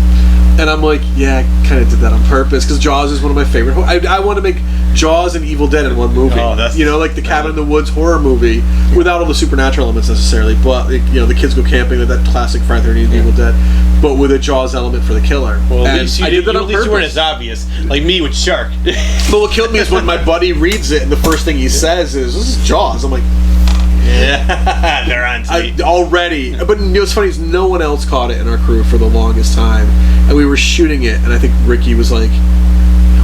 And I'm like, yeah, I kind of did that on purpose because Jaws is one of my favorite. I want to make Jaws and Evil Dead in one movie. Oh, like the Cabin in the Woods horror movie without all the supernatural elements necessarily, but the kids go camping with that classic Friday the 13th and Evil Dead, but with a Jaws element for the killer. Well, at least you weren't as obvious, like me with Shark. But what killed me is when my buddy reads it and the first thing he says is, "This is Jaws." I'm like, yeah, they're on to me. Already. But what's funny is no one else caught it in our crew for the longest time. And we were shooting it, and I think Ricky was like,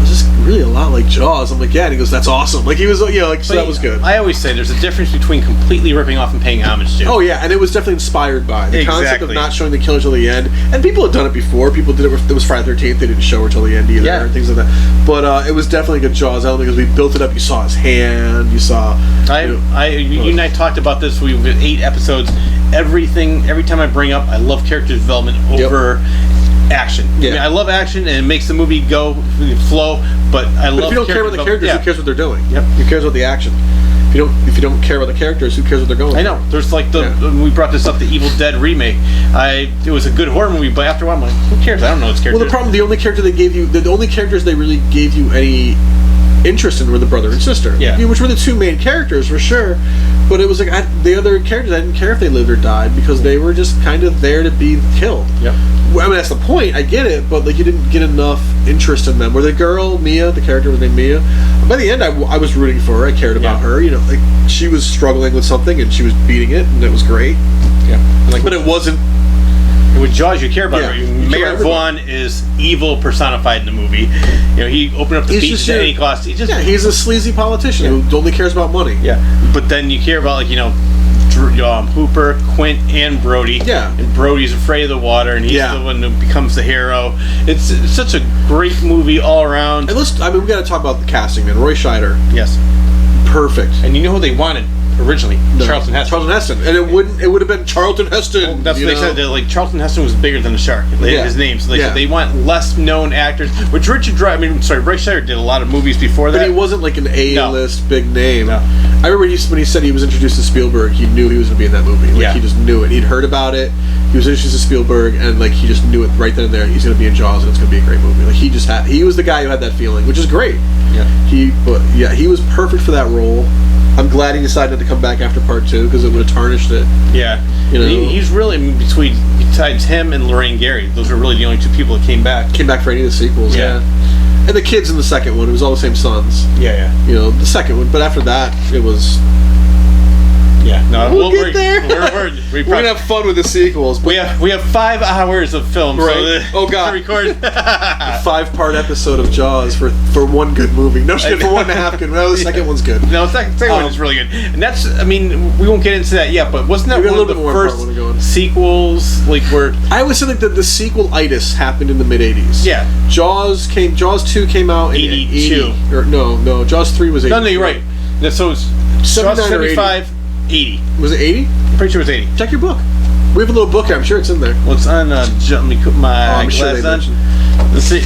"Was this really a lot like Jaws?" I'm like, "Yeah." And he goes, "That's awesome." Like he was, so that was good. I always say there's a difference between completely ripping off and paying homage to. Oh yeah, and it was definitely inspired by the concept of not showing the killer till the end. And people had done it before. People did it. It was Friday the 13th. They didn't show her till the end either, and things like that. But it was definitely a good Jaws element because we built it up. You saw his hand. You saw. You and I talked about this. We've 8 episodes. Every time I bring up, I love character development over. Action. Yeah. I mean, I love action and it makes the movie flow, but if you don't care about the characters, who cares what they're doing? Yep. Who cares about the action? If you don't care about the characters, who cares what they're going? I know. There's like when we brought this up, the Evil Dead remake. It was a good horror movie, but after a while, I'm like, who cares? I don't know its characters. Well, the problem, the only characters they really gave you any interest in were the brother and sister, which were the two main characters for sure. But it was like the other characters, I didn't care if they lived or died because they were just kind of there to be killed. Yep. I mean, that's the point. I get it, but like you didn't get enough interest in them. Where the girl Mia, the character was named Mia. By the end, I was rooting for her. I cared about her. You know, like she was struggling with something and she was beating it, and it was great. Yeah. Like, but it wasn't. With Jaws, you care about her. You Mayor Vaughn is evil personified in the movie. You know, he opened up the beach at any cost. He's a sleazy politician who only cares about money. Yeah, but then you care about, like, you know, Hooper, Quint, and Brody. Yeah. And Brody's afraid of the water, and he's the one who becomes the hero. It's such a great movie all around. And we got to talk about the casting, man. Roy Scheider. Yes. Perfect. And you know who they wanted originally? Charlton Heston. And it would have been Charlton Heston. Well, that's what they said. They're like, Charlton Heston was bigger than the shark. His name. So they said they want less known actors. Which Roy Scheider did a lot of movies before that. But he wasn't like an A-list big name. No. I remember when he said he was introduced to Spielberg, he knew he was going to be in that movie. Like, he just knew it. He'd heard about it. He was introduced to Spielberg, and like he just knew it right then and there. He's going to be in Jaws, and it's going to be a great movie. Like he was the guy who had that feeling, which is great. Yeah. He was perfect for that role. I'm glad he decided to come back after part 2 because it would have tarnished it. Yeah, you know, he's really besides him and Lorraine Gary. Those are really the only two people that came back. Came back for any of the sequels. Yeah. And the kids in the second one, it was all the same sons. Yeah. You know, the second one, but after that, it was. Yeah, no, we'll get there. We're gonna have fun with the sequels. We have 5 hours of film, right? So God, to record a 5-part episode of Jaws for one good movie. No shit, for 1.5 good. No, the second one's good. No, the second one is really good, and that's. I mean, we won't get into that yet, but wasn't that one of the first sequels? Like where I always say like the sequel-itis happened in the mid '80s. Yeah, Jaws 2 came out in 82. No, Jaws 3 was 80. No, you're right. So it's Jaws 75. 80. Was it 80? I'm pretty sure it was 80. Check your book. We have a little book here. I'm sure it's in there. Well, it's on. Let me put my glasses on. Let's see.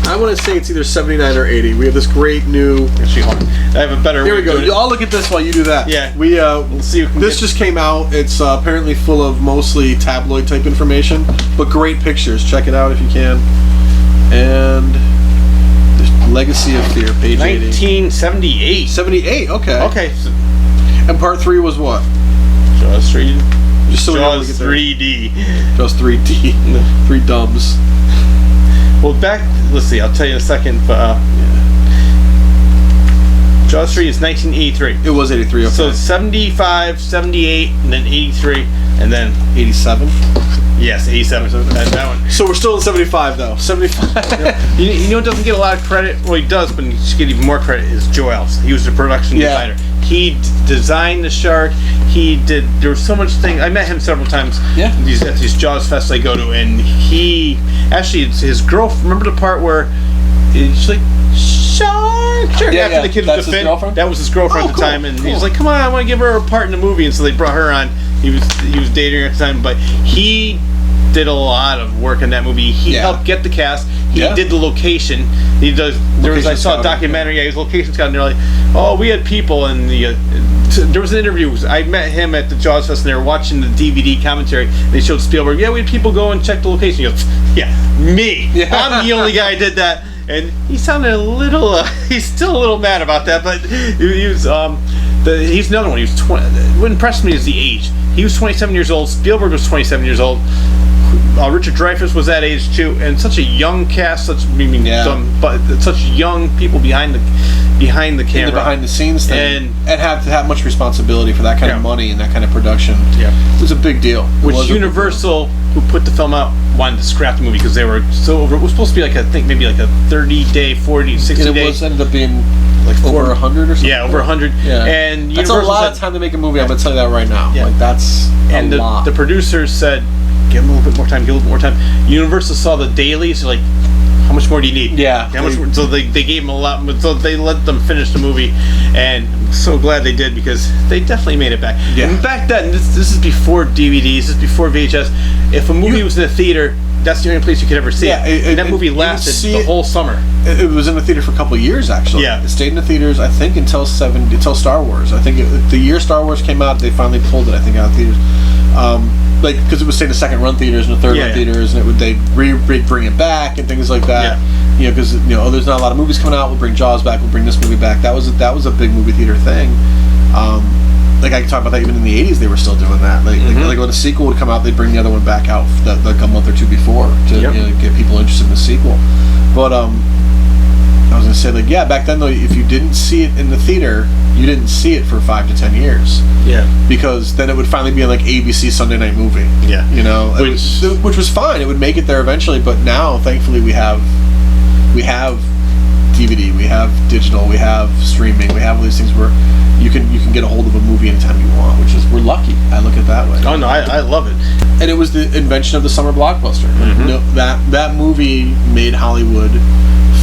I want to say it's either 79 or 80. We have this great new. Actually, hold on. I have a better. Here we go. I'll look at this while you do that. Yeah. We'll see. This just came out. It's apparently full of mostly tabloid type information, but great pictures. Check it out if you can. And Legacy of Fear, page 1978. 78. Okay. Okay. So, and part 3 was what? Jaws 3D. Just so Jaws 3D. Jaws 3D. 3 dubs. Well, let's see. I'll tell you in a second. But Jaws 3 is 1983. It was 83. Okay. So 75, 78, and then 83, and then 87. Yes, 87. That one. So we're still in 75 though. 75. You know, doesn't get a lot of credit. Well, he does, but he should get even more credit. Is Joel's. He was the production designer. He designed the shark. There was so much thing. I met him several times. Yeah. At these Jaws fests I go to, and it's his girlfriend. Remember the part where she's like, shark. Yeah, after the kid with the fin. That was his girlfriend at the time, and he was like, come on, I want to give her a part in the movie, and so they brought her on. He was dating her at the time, but he did a lot of work in that movie. He helped get the cast. He did the location. I saw a documentary. He was location scout, and they're like, oh, we had people, and there was an interview. I met him at the Jaws Fest, and they were watching the DVD commentary. They showed Spielberg. Yeah, we had people go and check the location. He goes, me. Yeah. I'm the only guy who did that. And he sounded a little. He's still a little mad about that, but he was. He's another one. He was 20. What impressed me is the age. He was 27 years old. Spielberg was 27 years old. Richard Dreyfuss was that age too, and such a young cast, such young people behind the camera, the behind the scenes thing, and have to have much responsibility for that kind of money and that kind of production. Yeah, it was a big deal. Which Universal, who put the film out, wanted to scrap the movie because they were so over. It was supposed to be like maybe like a 30-day, 40, 60 and days. It ended up being like over 100 or something. Yeah, over 100. Yeah, and that's Universal a lot of time to make a movie. I'm gonna tell you that right now. Yeah, like that's a lot. The producers said, give him a little bit more time. Give a little bit more time. Universal saw the dailies. Like, how much more do you need? Yeah. How much more? So they gave him a lot. So they let them finish the movie, and I'm so glad they did because they definitely made it back. Yeah. And back then, this is before DVDs. This is before VHS. If a movie was in the theater, that's the only place you could ever see it. And that movie lasted the whole summer. It was in the theater for a couple of years, actually. Yeah. It stayed in the theaters, I think, until Star Wars. I think the year Star Wars came out, they finally pulled it, I think, out of theaters. like, because it was, say, the second run theaters and the third run theaters, and they'd bring it back and things like that. Yeah. You know, because, you know, there's not a lot of movies coming out, we'll bring Jaws back, we'll bring this movie back. That was a big movie theater thing. Like, I can talk about that even in the 80s, they were still doing that. Like when a sequel would come out, they'd bring the other one back out like a month or two before to you know, get people interested in the sequel. But I was going to say, like, yeah, back then, though, if you didn't see it in the theater, you didn't see it for 5 to 10 years. Yeah. Because then it would finally be on, like, ABC Sunday Night Movie. Yeah. You know? Which was fine. It would make it there eventually, but now, thankfully, we have DVD, we have digital, we have streaming, we have all these things where you can get a hold of a movie anytime you want, which is, we're lucky. I look at it that way. Oh no, I love it. And it was the invention of the summer blockbuster. You know, that movie made Hollywood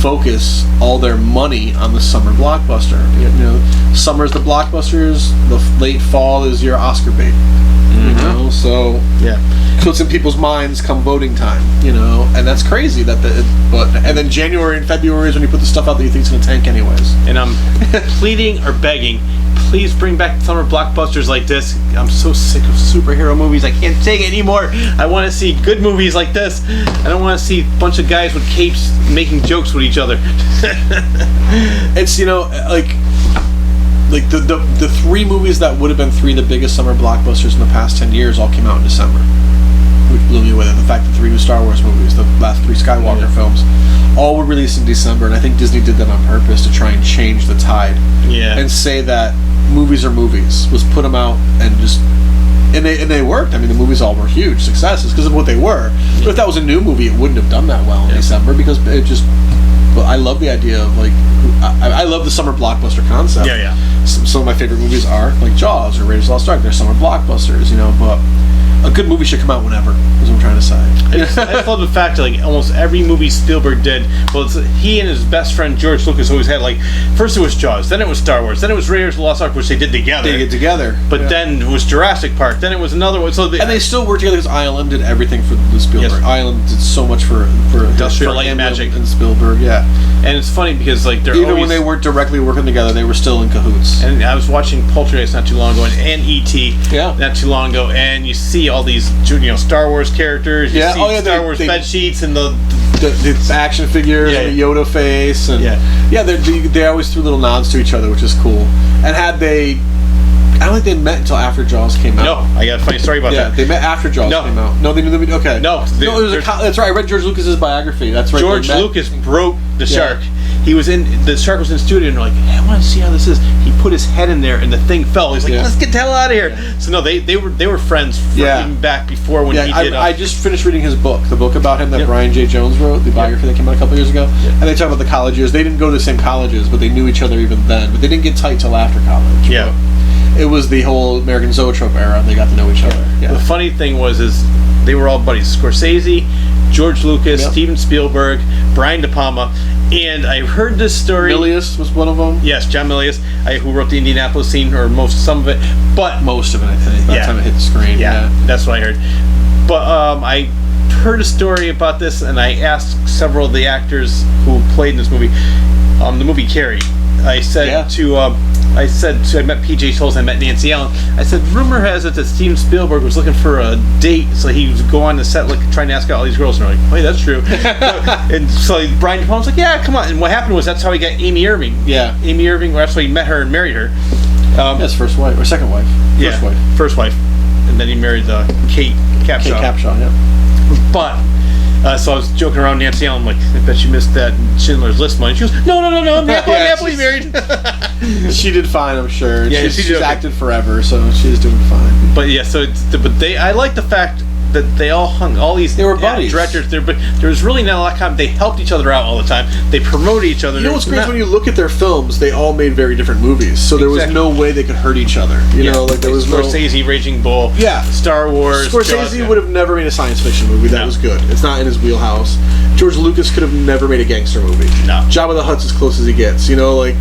focus all their money on the summer blockbuster. You know, summer's the blockbusters, the late fall is your Oscar bait. You know, so so it's in people's minds come voting time. You know, and that's crazy and then January and February is when you put the stuff out that you think's gonna tank anyways. And I'm pleading or begging, please bring back summer blockbusters like this. I'm so sick of superhero movies. I can't take it anymore. I want to see good movies like this. I don't want to see a bunch of guys with capes making jokes with each other. It's, you know, like the 3 movies that would have been 3 of the biggest summer blockbusters in the past 10 years all came out in December, which blew me away. The fact that 3 new Star Wars movies, the last 3 Skywalker films, all were released in December, and I think Disney did that on purpose to try and change the tide. Yeah. And say that movies are movies. Was put them out and just... And they worked. I mean, the movies all were huge successes because of what they were. But if that was a new movie, it wouldn't have done that well in December because it just... But I love the idea of, like... I love the summer blockbuster concept. Yeah, yeah. Some of my favorite movies are, like Jaws or Raiders of the Lost Ark. They're summer blockbusters, you know, but... A good movie should come out whenever, is what I'm trying to say. I just love the fact that, like, almost every movie Spielberg did, well, he and his best friend George Lucas always had, like, first it was Jaws, then it was Star Wars, then it was Raiders of the Lost Ark, which they did together. They did together. But then it was Jurassic Park, then it was another one. So and they still work together because Island did everything for the Spielberg. Yes. Island did so much for Industrial Light and Magic. And Spielberg, yeah. And it's funny because, like, they're even when they weren't directly working together, they were still in cahoots. And I was watching Poltergeist not too long ago, and E.T. Not too long ago, and you see all these, you know, Star Wars characters. You see Star Wars bed sheets and the action figures, and the Yoda face, and they always threw little nods to each other, which is cool. And had they, I don't think they met until after Jaws came out. No, I got a funny story about that. They met after Jaws came out. No, they knew them. Okay. No, that's right. I read George Lucas's biography. That's right. George Lucas broke the shark. The shark was in the studio, and they're like, hey, I want to see how this is. He put his head in there, and the thing fell. He's like, let's get the hell out of here. Yeah. So no, they were friends even back before when he did. I just finished reading his book, the book about him that Brian J. Jones wrote, the biography that came out a couple years ago. Yeah. And they talk about the college years. They didn't go to the same colleges, but they knew each other even then. But they didn't get tight till after college. Yeah. It was the whole American Zoetrope era. They got to know each other. Yeah. The funny thing was they were all buddies. Scorsese, George Lucas, Steven Spielberg, Brian De Palma, and I heard this story. Milius was one of them. Yes, John Milius, who wrote the Indianapolis Scene, or some of it, but most of it, I think. By the time it hit the screen. Yeah, that's what I heard. But I heard a story about this, and I asked several of the actors who played in this movie, the movie Carrie. I said I met PJ Soles, I met Nancy Allen. I said, rumor has it that Steven Spielberg was looking for a date, so he would go on the set trying to ask out all these girls, and they're like, wait, that's true. And so Brian De Palma's like, yeah, come on. And what happened was that's how he got Amy Irving. Yeah. Amy Irving, that's how he met her and married her. His first wife, or second wife. First wife. And then he married Kate Capshaw. Kate Capshaw, yeah. But... so I was joking around Nancy Allen, like, I bet you missed that Schindler's List money. She goes, no, I'm happily married. She did fine, I'm sure. Yeah, she's acted forever, so she's doing fine. But yeah, I like the fact that they all hung, all these they were buddies. Directors there, but there was really not a lot of time. They helped each other out all the time. They promoted each other. You know what's great when you look at their films, they all made very different movies, so there was no way they could hurt each other. You know, like there was Scorsese, Raging Bull, Star Wars. Scorsese would have never made a science fiction movie that was good. It's not in his wheelhouse. George Lucas could have never made a gangster movie. No. Jabba the Hutt's as close as he gets. You know, like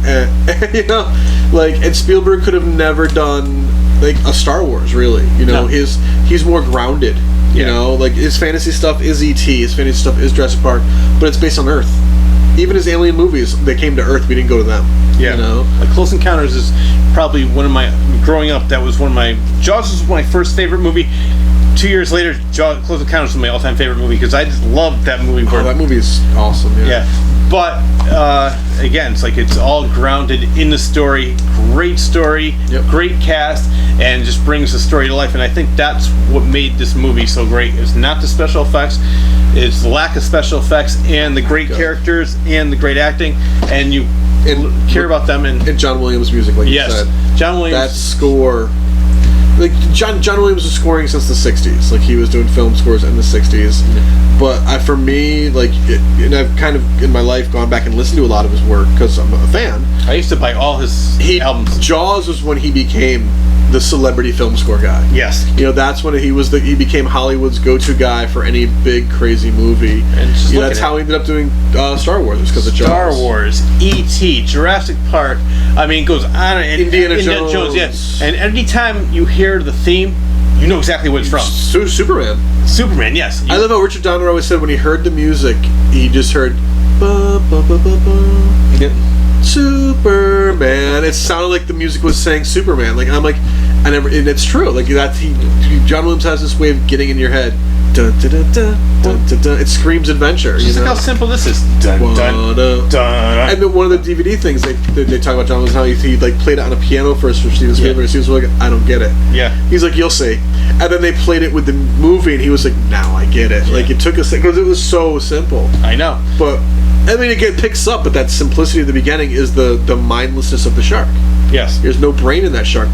and Spielberg could have never done like a Star Wars, really. You know, he's more grounded. You know, like his fantasy stuff is E.T., his fantasy stuff is Jurassic Park, but it's based on Earth. Even his alien movies, they came to Earth, we didn't go to them. Yeah. You know? Like Close Encounters is probably one of my, growing up, that was one of my, Jaws was my first favorite movie. 2 years later, Close Encounters was my all-time favorite movie because I just loved that movie. Oh, that movie is awesome. Yeah, but again, it's all grounded in the story. Great story, great cast, and just brings the story to life. And I think that's what made this movie so great. It's not the special effects, it's the lack of special effects and the great characters and the great acting, and you care about them. And John Williams' music, like you said. John Williams. That score. Like John Williams was scoring since the '60s. Like he was doing film scores in the '60s. But for me, and I've kind of in my life gone back and listened to a lot of his work because I'm a fan. I used to buy all his albums. Jaws was when he became the celebrity film score guy. Yes. That's when he became Hollywood's go-to guy for any big crazy movie. And that's how he ended up doing Star Wars, was because of Jaws. Star Wars, E.T., Jurassic Park. I mean, it goes on. And Indiana Jones. Yeah. And every time you hear the theme, you know exactly what it's from. Superman. Superman, yes. I love how Richard Donner always said when he heard the music, he just heard ba ba ba ba ba. He didn't. Superman. It sounded like the music was saying Superman. And it's true. John Williams has this way of getting in your head. Dun, dun, dun, dun, dun, dun, dun. It screams adventure. Just how simple this is. Dun, dun, dun, dun. And then one of the DVD things they talk about John was how he played it on a piano first for Steven Spielberg. And Steven was like, I don't get it. Yeah. He's like, you'll see. And then they played it with the movie, and he was like, now I get it. Yeah. It took us because it was so simple. I know. But it picks up, but that simplicity at the beginning is the mindlessness of the shark. Yes. There's no brain in that shark.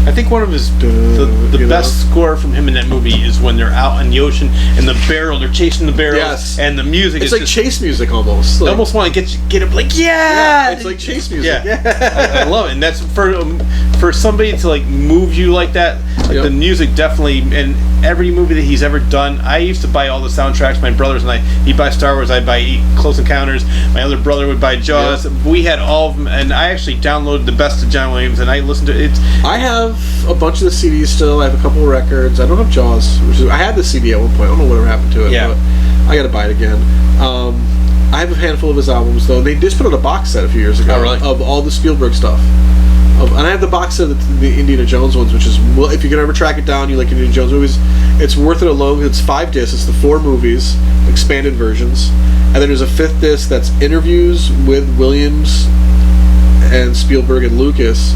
I think one of his the best score from him in that movie is when they're out in the ocean and they're chasing the barrels, and the music it's is like chase music almost. I almost want to get it it's like chase music. Yeah. I love it, and that's for somebody to move you like that. The music definitely, and every movie that he's ever done, I used to buy all the soundtracks. My brothers and I, he'd buy Star Wars, I'd buy Close Encounters. My other brother would buy Jaws. We had all of them, and I actually downloaded the best of John Williams, and I listened to it. I have a bunch of the CDs still. I have a couple of records. I don't have Jaws, I had the CD at one point. I don't know whatever happened to it, but I gotta buy it again. I have a handful of his albums, though. They just put out a box set a few years ago of all the Spielberg stuff. And I have the box set of the Indiana Jones ones, which is, if you can ever track it down, you like Indiana Jones movies, it's worth it alone. It's 5 discs. It's the 4 movies, expanded versions. And then there's a 5th disc that's interviews with Williams and Spielberg and Lucas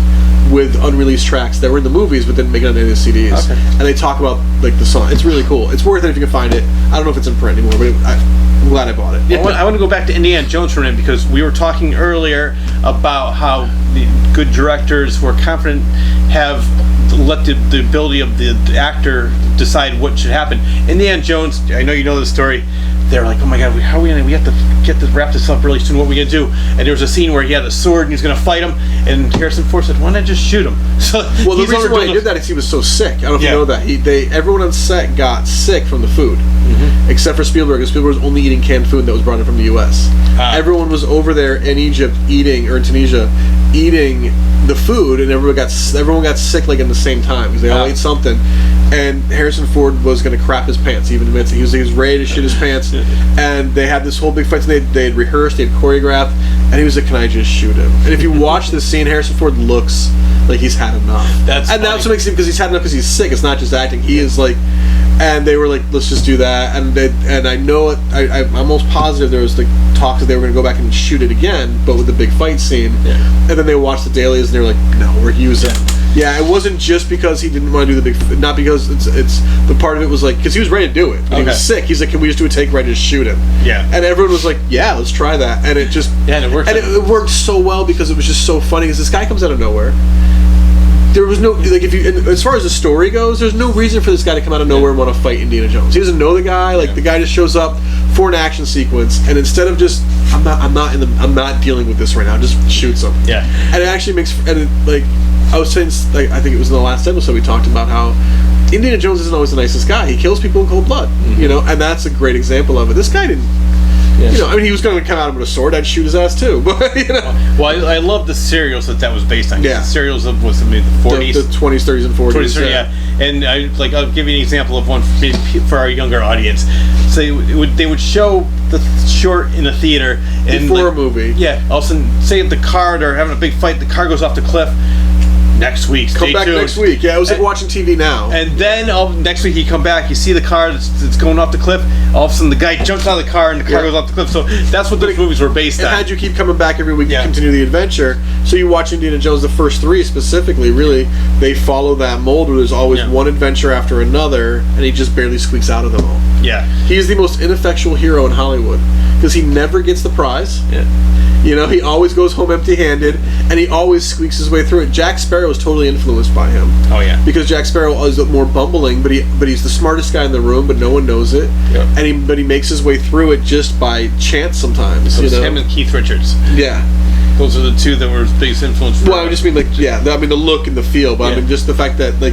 with unreleased tracks that were in the movies but didn't make it on any of the CDs. Okay. And they talk about the song. It's really cool. It's worth it if you can find it. I don't know if it's in print anymore, but I'm glad I bought it. Yeah. I want to go back to Indiana Jones for a minute because we were talking earlier about how the good directors who are confident have let the ability of the actor decide what should happen. Indiana Jones, I know you know the story. They're like, oh my god, how are we gonna? We have to wrap this up really soon. What are we gonna do? And there was a scene where he had a sword and he was gonna fight him, and Harrison Ford said, why not just shoot him? So the reason why he did that is he was so sick. I don't know if you know that. Everyone on set got sick from the food, except for Spielberg. And Spielberg was only eating canned food that was brought in from the U.S. Everyone was over there in Egypt or in Tunisia eating the food, and everyone got sick in the same time because they all ate something. And Harrison Ford was going to crap his pants. He even admits it. He was ready to shit his pants. And they had this whole big fight. They had rehearsed, they had choreographed, and he was like, "Can I just shoot him?" And if you watch this scene, Harrison Ford looks like he's had enough. That's what makes him, because he's had enough because he's sick. It's not just acting. He is like. And they were like, let's just do that. And I know it. I'm almost positive there was talk that they were going to go back and shoot it again, but with the big fight scene. Yeah. And then they watched the dailies and they were like, no, we're using. Yeah, it wasn't just because he didn't want to do the big. Not because it's the part of it was because he was ready to do it. But he was sick. He's like, can we just do a take right and just shoot him? Yeah. And everyone was like, yeah, let's try that. And it just and it worked. And it worked so well because it was just so funny. Because this guy comes out of nowhere. There was no as far as the story goes, there's no reason for this guy to come out of nowhere and want to fight Indiana Jones. He doesn't know the guy. The guy just shows up for an action sequence, and instead of just I'm not dealing with this right now, just shoots him. Yeah. And it actually makes I was saying I think it was in the last episode we talked about how Indiana Jones isn't always the nicest guy. He kills people in cold blood, and that's a great example of it. This guy didn't. Yeah. He was going to come out with a sword. I'd shoot his ass too. But Well, I love the serials that was based on. Yeah. The serials of the 40s, the 20s, 30s, and 40s. Yeah. And I'll give you an example of one for our younger audience. So they would show the short in a theater and before a movie. Yeah. All of a sudden, say at the car they're having a big fight. The car goes off the cliff. next week. Come Stay back tuned. next week. Yeah, it was like watching TV now. And then next week you come back, you see the car that's going off the cliff. All of a sudden the guy jumps out of the car and the car goes off the cliff. So that's what those movies were based on. And had you keep coming back every week to continue the adventure. So you watch Indiana Jones, the first three specifically, really, they follow that mold where there's always one adventure after another, and he just barely squeaks out of them all. Yeah. He's the most ineffectual hero in Hollywood because he never gets the prize. Yeah. You know, he always goes home empty-handed, and he always squeaks his way through it. Jack Sparrow is totally influenced by him. Oh yeah. Because Jack Sparrow is more bumbling, but he's the smartest guy in the room, but no one knows it. Yep. But he makes his way through it just by chance sometimes. So it's him and Keith Richards. Yeah. Those are the two that were his biggest influence. Well, I just mean the look and the feel, but I mean just the fact that the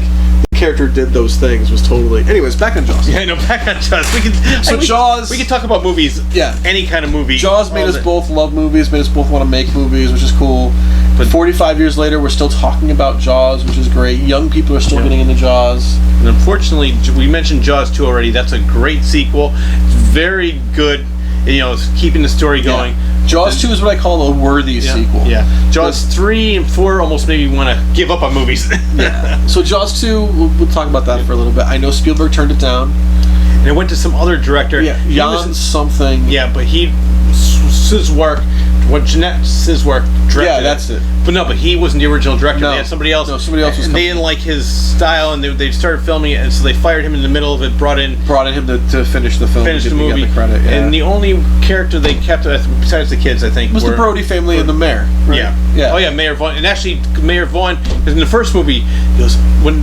character did those things was totally. Anyways, back on Jaws. Yeah, no, back on Jaws. Jaws. We can talk about movies. Yeah. Any kind of movie. Jaws made us both love movies, made us both want to make movies, which is cool. But 45 years later, we're still talking about Jaws, which is great. Young people are still getting into Jaws. And unfortunately, we mentioned Jaws 2 already. That's a great sequel. It's very good. You know, it's keeping the story going. Yeah. Jaws 2 is what I call a worthy sequel. Yeah. Jaws 3 and 4 almost made me want to give up on movies. Yeah. So Jaws 2, we'll talk about that for a little bit. I know Spielberg turned it down. And it went to some other director. Yeah, Jan something. Yeah, but his work, what Jeanette Sizwork directed. Yeah, that's it. But he wasn't the original director. No. They had somebody else. No, somebody else was and they didn't like his style, and they started filming it, and so they fired him in the middle of it, brought in him to finish the film. Finish the movie. The credit, yeah. And the only character they kept, besides the kids, I think, was the Brody family and the mayor. Right? Yeah. Yeah. Oh, yeah, Mayor Vaughn. And actually, Mayor Vaughn, because in the first movie, he goes,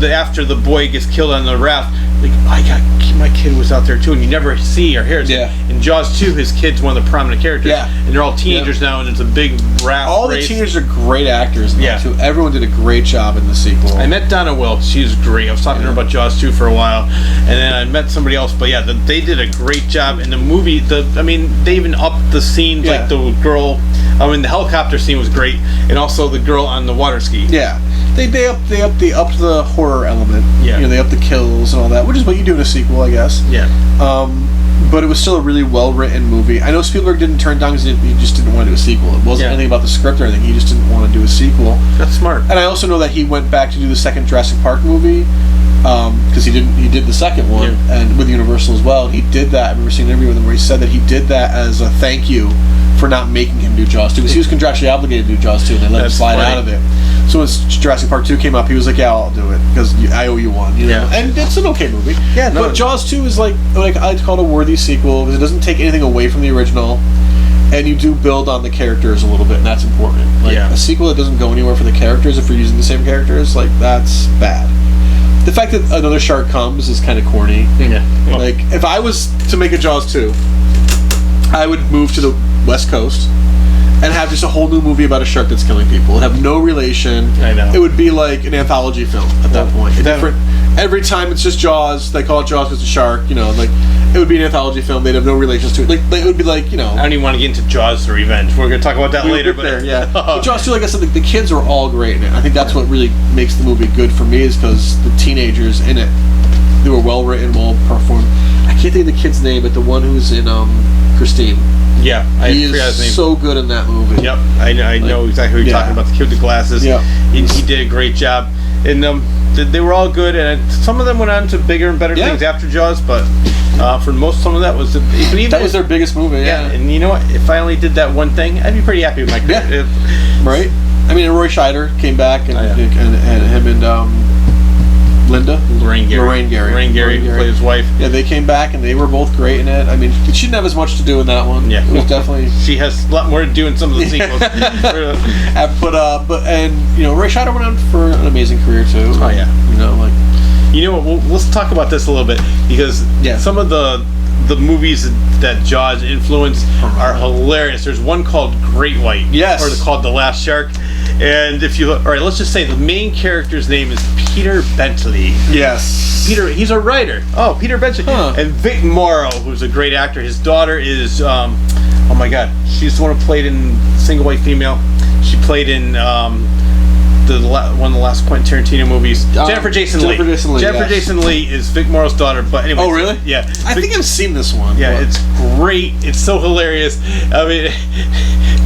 after the boy gets killed on the raft, like, my kid was out there too, and you never see or hear it. Yeah. In Jaws 2, his kid's one of the prominent characters. Yeah. And they're all teenagers now, and it's a big raft All race. the teenagers are great actors in that too. Everyone did a great job in the sequel. I met Donna Wilkes. She was great. I was talking to her about Jaws 2 for a while, and then I met somebody else. But yeah, they did a great job in the movie. They even upped the scenes, like the girl. The helicopter scene was great, and also the girl on the water ski. Yeah. They upped the horror element. Yeah. You know, they upped the kills and all that, which is what you do in a sequel, I guess. Yeah. But it was still a really well-written movie. I know Spielberg didn't turn it down because he just didn't want to do a sequel. It wasn't anything about the script or anything. He just didn't want to do a sequel. That's smart. And I also know that he went back to do the second Jurassic Park movie because he did the second one and with Universal as well. And he did that. I remember seeing an interview with him where he said that he did that as a thank you for not making him do Jaws 2 because he was contractually obligated to do Jaws 2 and they let him slide out of it. So when Jurassic Park 2 came up, he was like, "Yeah, I'll do it because I owe you one." You know? Yeah. And it's an okay movie. Yeah, no. But Jaws 2 is like I'd call it a worthy sequel because it doesn't take anything away from the original, and you do build on the characters a little bit, and that's important. Like a sequel that doesn't go anywhere for the characters if you're using the same characters, like that's bad. The fact that another shark comes is kind of corny. Yeah. Like if I was to make a Jaws 2, I would move to the West Coast and have just a whole new movie about a shark that's killing people. It'd have no relation. I know. It would be like an anthology film at that point. Every time it's just Jaws, they call it Jaws because it's a shark, you know, like it would be an anthology film. They'd have no relations to it. Like it would be like, you know. I don't even want to get into Jaws the Revenge. We're going to talk about that later. But there, yeah. But Jaws 2, like I said, the kids are all great in it. I think that's what really makes the movie good for me is because the teenagers in it, they were well written, well performed. I can't think of the kid's name, but the one who's in Christine. Yeah, he is so good in that movie. Yep, I know exactly who you're talking about. The kid with the glasses. Yeah, he did a great job, and they were all good. And some of them went on to bigger and better things after Jaws, but for some of that was that was their biggest movie. Yeah, and you know what? If I only did that one thing, I'd be pretty happy with my career. Yeah. Right. I mean, Roy Scheider came back and him and Lorraine Gary played his wife. Yeah, they came back and they were both great in it. I mean, she didn't have as much to do in that one. Yeah, it was definitely. She has a lot more to do in some of the sequels. And you know, Roy Scheider went on for an amazing career too. Oh yeah, you know, what? Let's talk about this a little bit because some of the movies that Jaws influenced are hilarious. There's one called Great White, or called The Last Shark. And if you all right, let's just say the main character's name is Peter Bentley. Yes, Peter. He's a writer. Oh, Peter Bentley. And Vic Morrow, who's a great actor. His daughter is oh my God, she's the one who played in Single White Female. She played in one of the last Quentin Tarantino movies. Jennifer Jason Leigh. Jennifer Jason Leigh is Vic Morrow's daughter. But anyway. Oh really? Yeah. I think I've seen this one. Yeah, it's great. It's so hilarious. I mean,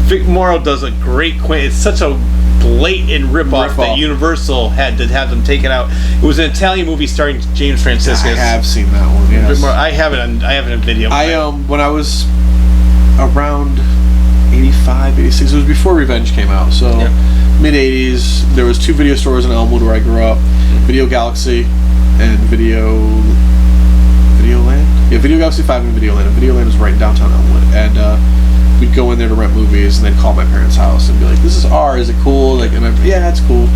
Vic Morrow does a great Quentin. It's such a blatant rip-off that Universal had to have them take it out. It was an Italian movie starring James Franciscus. I have seen that one. Yes. I have it on video. When I was around 85, 86, it was before Revenge came out. So mid 80s, there was 2 video stores in Elmwood where I grew up, Video Galaxy and Videoland. Yeah, Video Galaxy 5 and Videoland. And Videoland was right in downtown Elmwood, and we'd go in there to rent movies, and they'd call my parents' house and be like, "This is ours. Is it cool?" Like, and yeah, it's cool.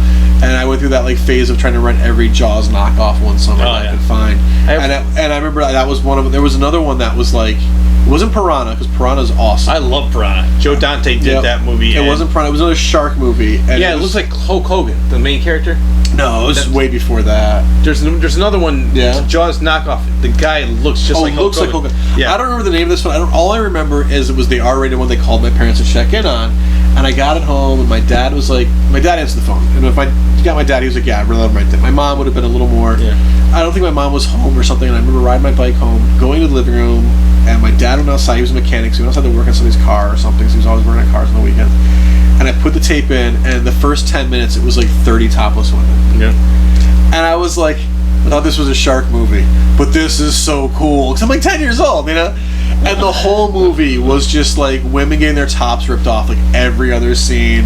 And I went through that like phase of trying to rent every Jaws knockoff one summer that I could find. And I remember that was one of them. There was another one that was like, it wasn't Piranha, because Piranha's awesome. I love Piranha. Joe Dante did that movie. It wasn't Piranha. It was another shark movie. And it looks like Hulk Hogan, the main character. No, it was way before that. There's another one. Yeah. Jaws knockoff. The guy looks just like Hulk Hogan. Like Hulk Hogan. Yeah. I don't remember the name of this one. All I remember is it was the R-rated one they called my parents to check in on, and I got it home, and my dad answered the phone, and if I got my dad, he was like, "Yeah, I really love my dad." My mom would have been a little more. Yeah. I don't think my mom was home or something, and I remember riding my bike home, going to the living room, and my dad went outside. He was a mechanic, so he went outside to work on somebody's car or something. So he was always working on cars on the weekends. And I put the tape in, and the first 10 minutes, it was like 30 topless women. Yeah. And I was like, I thought this was a shark movie, but this is so cool. Because I'm like 10 years old, you know? And the whole movie was just like women getting their tops ripped off, like every other scene.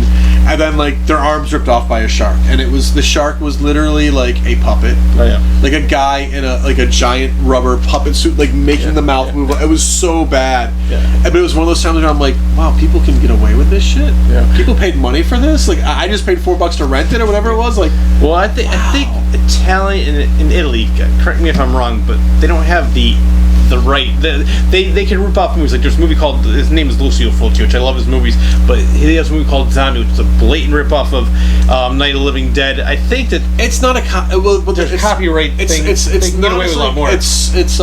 And then like their arms ripped off by a shark. And the shark was literally like a puppet. Oh, yeah. Like a guy in a giant rubber puppet suit, like making the mouth move. It was so bad. Yeah. But it was one of those times where I'm like, wow, people can get away with this shit? Yeah. People paid money for this? Like I just paid $4 to rent it or whatever it was. Like, well, I think Italian in Italy, correct me if I'm wrong, but they don't have the right. They can rip off movies. Like there's a movie called, his name is Lucio Fulci, which I love his movies, but he has a movie called Zombie, which is a blatant rip off of Night of the Living Dead. I think that it's not a there's a copyright thing. It's they can get away with a lot more. It's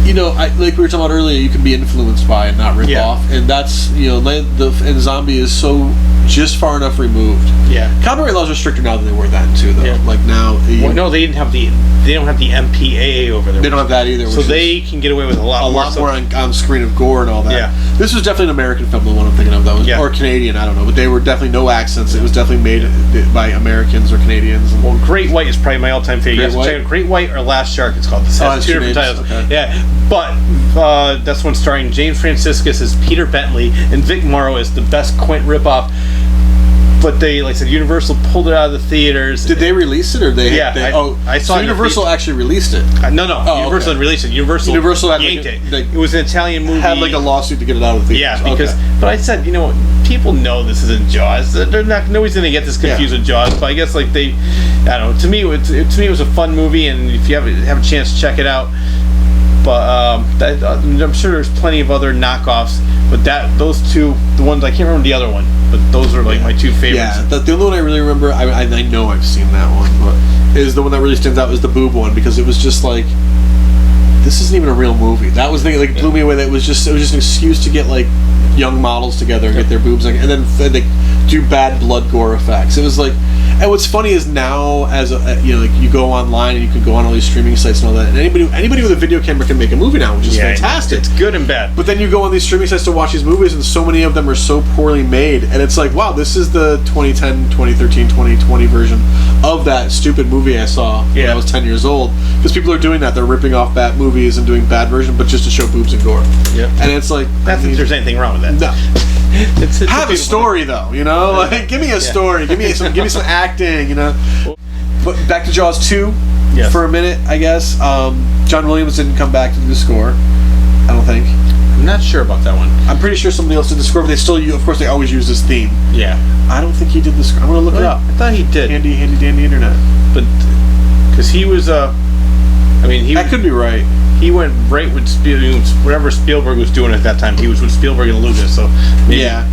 you know, like we were talking about earlier, you can be influenced by and not rip off, and that's, you know, and Zombie is so just far enough removed. Yeah, copyright laws are stricter now than they were then too, though. Yeah. Like now, no, they don't have the MPAA over there. They don't have that either. So they can get away with a lot more on screen of gore and all that. Yeah, this was definitely an American film, the one I'm thinking of. That was or Canadian, I don't know, but they were definitely no accents. It was definitely made by Americans or Canadians. Well, Great White is probably my all-time favorite. Great White or Last Shark, it's called. This has two different titles. Okay. Yeah, but that's one starring James Franciscus as Peter Bentley and Vic Morrow as the best Quint ripoff. But they, like I said, Universal pulled it out of the theaters. Did they release it, or they? Yeah, I saw. So Universal actually released it. No, Universal didn't release it. Universal yanked it. It was an Italian movie. Had like a lawsuit to get it out of the theaters. Yeah, because. But I said, you know what? People know this isn't Jaws. They're not. Nobody's gonna get this confused with Jaws. But I guess like they, I don't know. To me, it was a fun movie, and if you have a chance to check it out. But I'm sure there's plenty of other knockoffs. But those two, the ones I can't remember the other one, but those are like my two favorites. Yeah, the only one I really remember, I know I've seen that one, but is the one that really stands out is the boob one, because it was just like, this isn't even a real movie. That was the thing that like blew me away. That it was just an excuse to get like young models together and get their boobs, and then they do bad blood gore effects. It was like. And what's funny is now, as you know, like you go online and you can go on all these streaming sites and all that, and anybody with a video camera can make a movie now, which is fantastic. It's good and bad. But then you go on these streaming sites to watch these movies, and so many of them are so poorly made, and it's like, wow, this is the 2010, 2013, 2020 version of that stupid movie I saw when I was 10 years old. Because people are doing that; they're ripping off bad movies and doing bad version, but just to show boobs and gore. Yeah, and it's like, I think there's anything wrong with that. No. It's have a story though, you know. Like, give me a story, give me some acting, you know. But back to Jaws 2 for a minute, I guess. John Williams didn't come back to do the score. I don't think. I'm not sure about that one. I'm pretty sure somebody else did the score, but of course, they always use this theme. Yeah. I don't think he did the score. I'm gonna look it up. I thought he did. Handy dandy internet. But because he was that could be right. He went right with whatever Spielberg was doing at that time. He was with Spielberg and Lucas, so maybe. Yeah.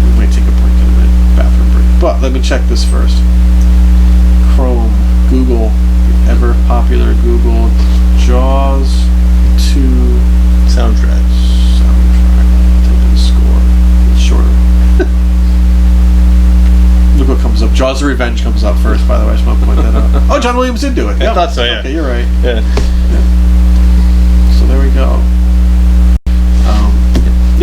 We might take a break in a minute, bathroom break. But let me check this first. Chrome, Google, ever popular Google, Jaws 2 soundtrack. Type in score. It's shorter. thumbs up first, by the way. I just want to point that out. Oh, John Williams did do it. I thought so, yeah. Okay, you're right. Yeah. So there we go.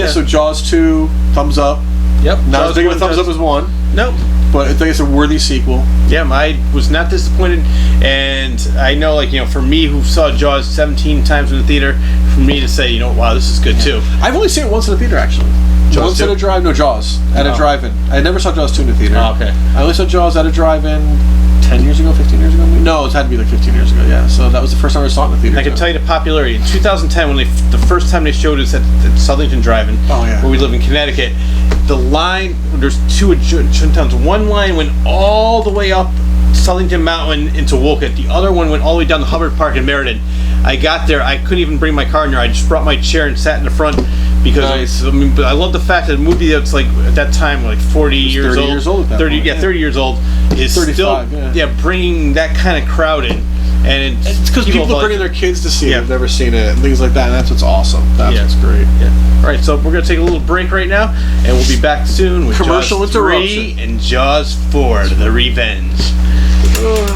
So Jaws 2, thumbs up. Yep. Not as big of a thumbs up as 1. Nope. But I think it's a worthy sequel. Yeah, I was not disappointed, and I know, like, for me who saw Jaws 17 times in the theater, for me to say, wow, this is good too. I've only seen it once in the theater, actually. Once at a drive-in. No, Jaws. At a drive-in. I never saw Jaws 2 in the theater. Oh, okay. I only saw Jaws at a drive-in 10 years ago, 15 years ago? Maybe? No, it had to be like 15 years ago, yeah. So that was the first time I saw it in the theater. I can tell you the popularity. In 2010, when the first time they showed us at Southington Drive-In, where we live in Connecticut, the line, there's two adjacent towns. One line went all the way up Southington Mountain into Wolcott. The other one went all the way down to Hubbard Park in Meriden. I got there, I couldn't even bring my car in there. I just brought my chair and sat in the front because but I love the fact that a movie that's like at that time like 40 years old. 30 years old at that 30 point, yeah, 30 years old is 35, still bringing that kind of crowd in. And it's because people are bringing their kids to see it. They've never seen it and things like that, and that's what's awesome. That's what's great. Yeah. All right, so we're going to take a little break right now, and we'll be back soon with Commercial Jaws 3 and Jaws 4, The Revenge.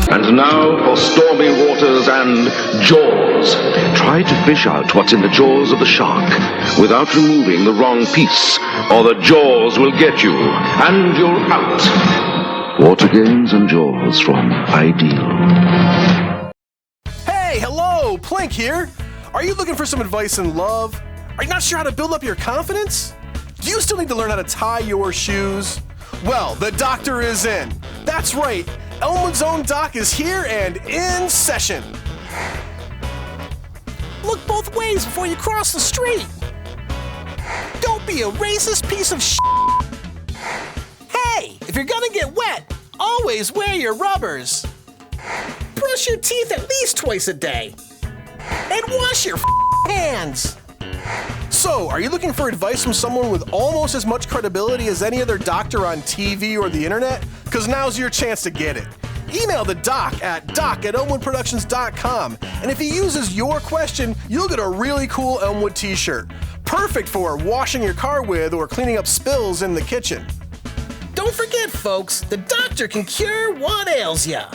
And now for stormy waters and Jaws. Try to fish out what's in the jaws of the shark without removing the wrong piece, or the jaws will get you, and you're out. Water Games and Jaws from Ideal. Hey, hello, Plink here. Are you looking for some advice in love? Are you not sure how to build up your confidence? Do you still need to learn how to tie your shoes? Well, the doctor is in. That's right. Elmwood's own doc is here and in session. Look both ways before you cross the street. Don't be a racist piece of shit. Hey, if you're gonna get wet, always wear your rubbers. Brush your teeth at least twice a day. And wash your hands. So, are you looking for advice from someone with almost as much credibility as any other doctor on TV or the internet? Because now's your chance to get it. Email the doc at doc@elmwoodproductions.com, and if he uses your question, you'll get a really cool Elmwood t-shirt. Perfect for washing your car with or cleaning up spills in the kitchen. Don't forget, folks, the doctor can cure what ails ya.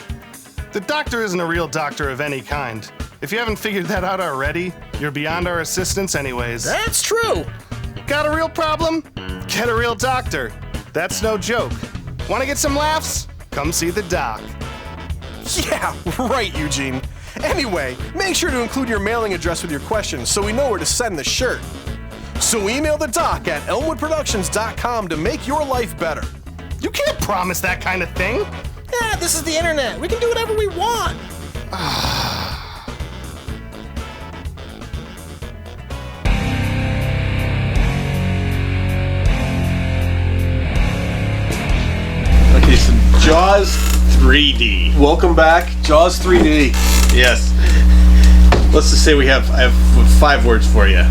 The doctor isn't a real doctor of any kind. If you haven't figured that out already, you're beyond our assistance anyways. That's true. Got a real problem? Get a real doctor. That's no joke. Want to get some laughs? Come see the doc. Yeah, right, Eugene. Anyway, make sure to include your mailing address with your questions so we know where to send the shirt. So email the doc at elmwoodproductions.com to make your life better. You can't promise that kind of thing. Yeah, this is the internet. We can do whatever we want. Okay, so Jaws 3D. Welcome back, Jaws 3D. Yes. Let's just say I have 5 words for you.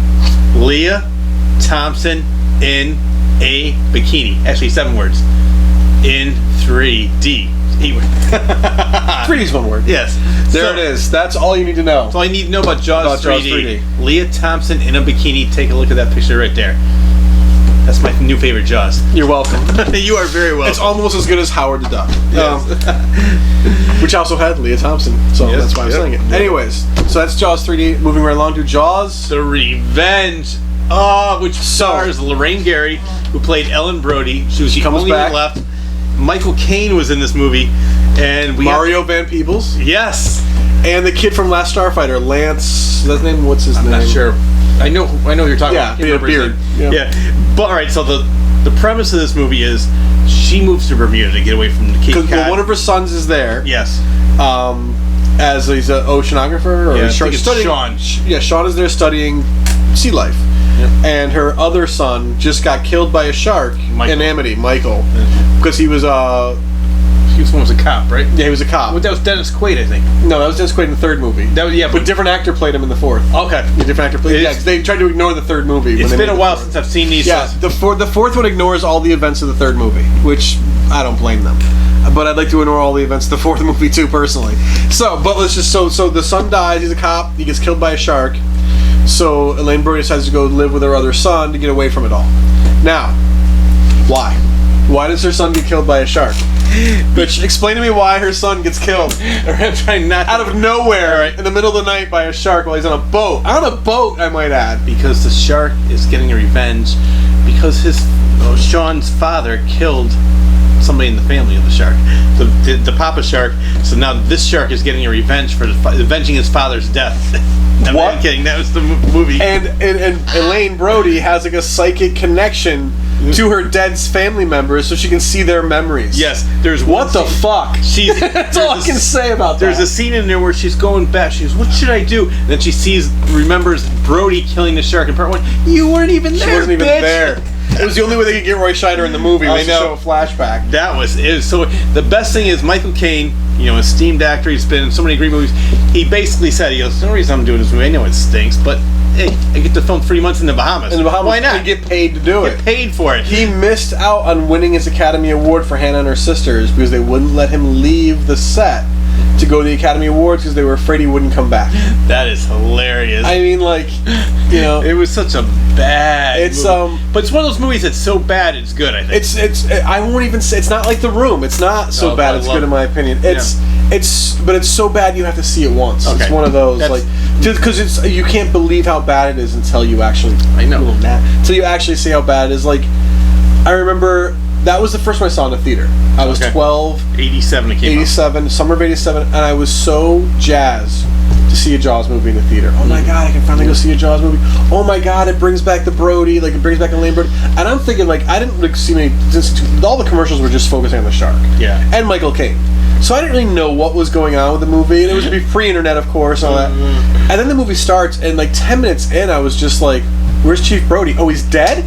Leah Thompson in a bikini. Actually, 7 words. In 3D. 8 words. 3D's 1 word. Yes. There it is. That's all you need to know. That's all I need to know about Jaws 3D. Jaws 3D. Leah Thompson in a bikini. Take a look at that picture right there. That's my new favorite Jaws. You're welcome. You are very welcome. It's almost as good as Howard the Duck. Yes. Which also had Leah Thompson. So that's why I'm saying it. Anyways, so that's Jaws 3D. Moving right along to Jaws. The Revenge. Which stars Lorraine Gary, who played Ellen Brody. She was the only one left. Michael Caine was in this movie. And Mario Van Peebles. Yes. And the kid from Last Starfighter, Lance. What's his name? I'm not sure. I know who you're talking about. Yeah, beard. Yeah. But all right, so the premise of this movie is she moves to Bermuda to get away from the Cape Cod. Well, one of her sons is there. Yes. As he's an oceanographer, or I think it's Sean. Yeah, Sean is there studying sea life. Yep. And her other son just got killed by a shark in Amity, Michael, because he was a cop, right? Yeah, he was a cop. Well, that was Dennis Quaid, I think. No, that was Dennis Quaid in the 3rd movie. But different actor played him in the 4th. Okay, a different actor played. Yeah, because they tried to ignore the 3rd movie. It's been a while since I've seen these. Yeah, the 4th one ignores all the events of the 3rd movie, which I don't blame them. But I'd like to ignore all the events of the 4th movie too, personally. So the son dies. He's a cop. He gets killed by a shark. So Elaine Brody decides to go live with her other son to get away from it all. Now, why? Why does her son get killed by a shark? Bitch, explain to me why her son gets killed. I'm trying not to. Out of nowhere, in the middle of the night by a shark while he's on a boat. On a boat, I might add. Because the shark is getting revenge because Sean's father killed somebody in the family of the shark, the papa shark. So now this shark is getting a revenge for avenging his father's death. I'm not kidding. That was the movie. And Elaine Brody has like a psychic connection to her dead's family members, so she can see their memories. Yes, there's what the fuck. That's all I can say about that. There's a scene in there where she's going back. She goes, "What should I do?" And then she remembers Brody killing the shark in part 1. You weren't even there. She wasn't even there. It was the only way they could get Roy Scheider in the movie. Was to show a flashback. That was it. So the best thing is Michael Caine, esteemed actor. He's been in so many great movies. He basically said, "The only reason I'm doing this movie, I know it stinks, but hey, I get to film 3 months in the Bahamas. Why not? And get paid to do it. Get paid for it." He missed out on winning his Academy Award for Hannah and Her Sisters because they wouldn't let him leave the set to go to the Academy Awards because they were afraid he wouldn't come back. That is hilarious. I mean, it was such a bad movie. But it's one of those movies that's so bad it's good, I think. I won't even say, it's not like The Room. It's not so bad it's good in my opinion. But it's so bad you have to see it once. Okay. It's one of those because you can't believe how bad it is until you actually until you actually see how bad it is. Like, I remember that was the first one I saw in the theater. I was 12. 87 it came out. Summer of 87, and I was so jazzed to see a Jaws movie in the theater. Oh my god, I can finally go see a Jaws movie. Oh my god, it brings back the Brody, it brings back Elaine Brody. And I'm thinking, I didn't see many, all the commercials were just focusing on the shark. Yeah. And Michael Caine. So I didn't really know what was going on with the movie, and it was pre-internet, of course, and all that. And then the movie starts, and 10 minutes in, I was just like, where's Chief Brody? Oh, he's dead?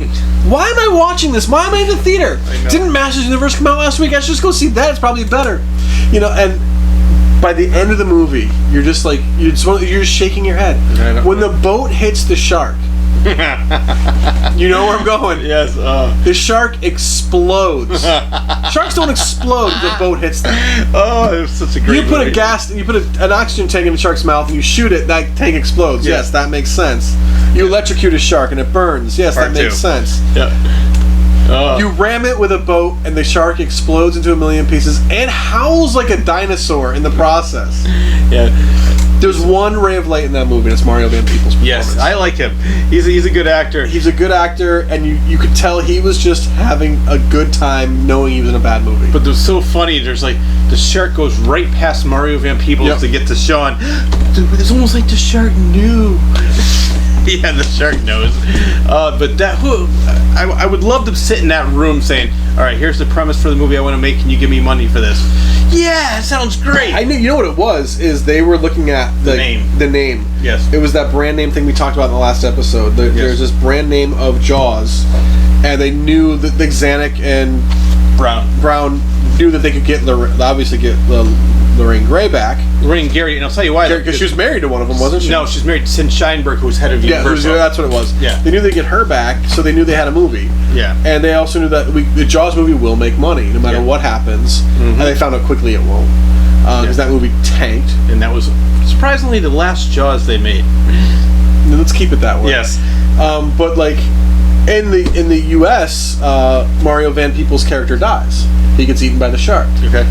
Why am I watching this? Why am I in the theater? Didn't Masters of the Universe come out last week? I should just go see that. It's probably better. And by the end of the movie, you're just you're just shaking your head. When the boat hits the shark, you know where I'm going. Yes. The shark explodes. Sharks don't explode if the boat hits them. Oh, it was such a great movie. You put an oxygen tank in the shark's mouth and you shoot it, that tank explodes. Yeah. Yes, that makes sense. You electrocute a shark and it burns. Yes, that makes sense. Yeah. You ram it with a boat and the shark explodes into a million pieces and howls like a dinosaur in the process. Yeah. There's one ray of light in that movie, and it's Mario Van Peebles' performance. Yes, I like him. He's a good actor. He's a good actor, and you could tell he was just having a good time knowing he was in a bad movie. But it was so funny. There's the shark goes right past Mario Van Peebles to get to Sean. It's almost like the shark knew. Yeah, the shark knows. But I would love to sit in that room saying, "All right, here's the premise for the movie I want to make. Can you give me money for this?" Yeah, it sounds great. I knew. You know what it was? Is they were looking at the name. The name. Yes. It was that brand name thing we talked about in the last episode. There's this brand name of Jaws, and they knew that the Zanuck and Brown knew that they could obviously get Lorraine Gray back. Lorraine Gary, and I'll tell you why. Because she was married to one of them, wasn't she? No, she's married to Sin Sheinberg, who was head of Universal. Yeah, that's what it was. Yeah. They knew they'd get her back, so they knew they had a movie. Yeah. And they also knew that the Jaws movie will make money, no matter what happens. Mm-hmm. And they found out quickly it won't. Because that movie tanked. And that was surprisingly the last Jaws they made. Let's keep it that way. Yes. But in the U.S., Mario Van Peebles' character dies. He gets eaten by the shark. Okay.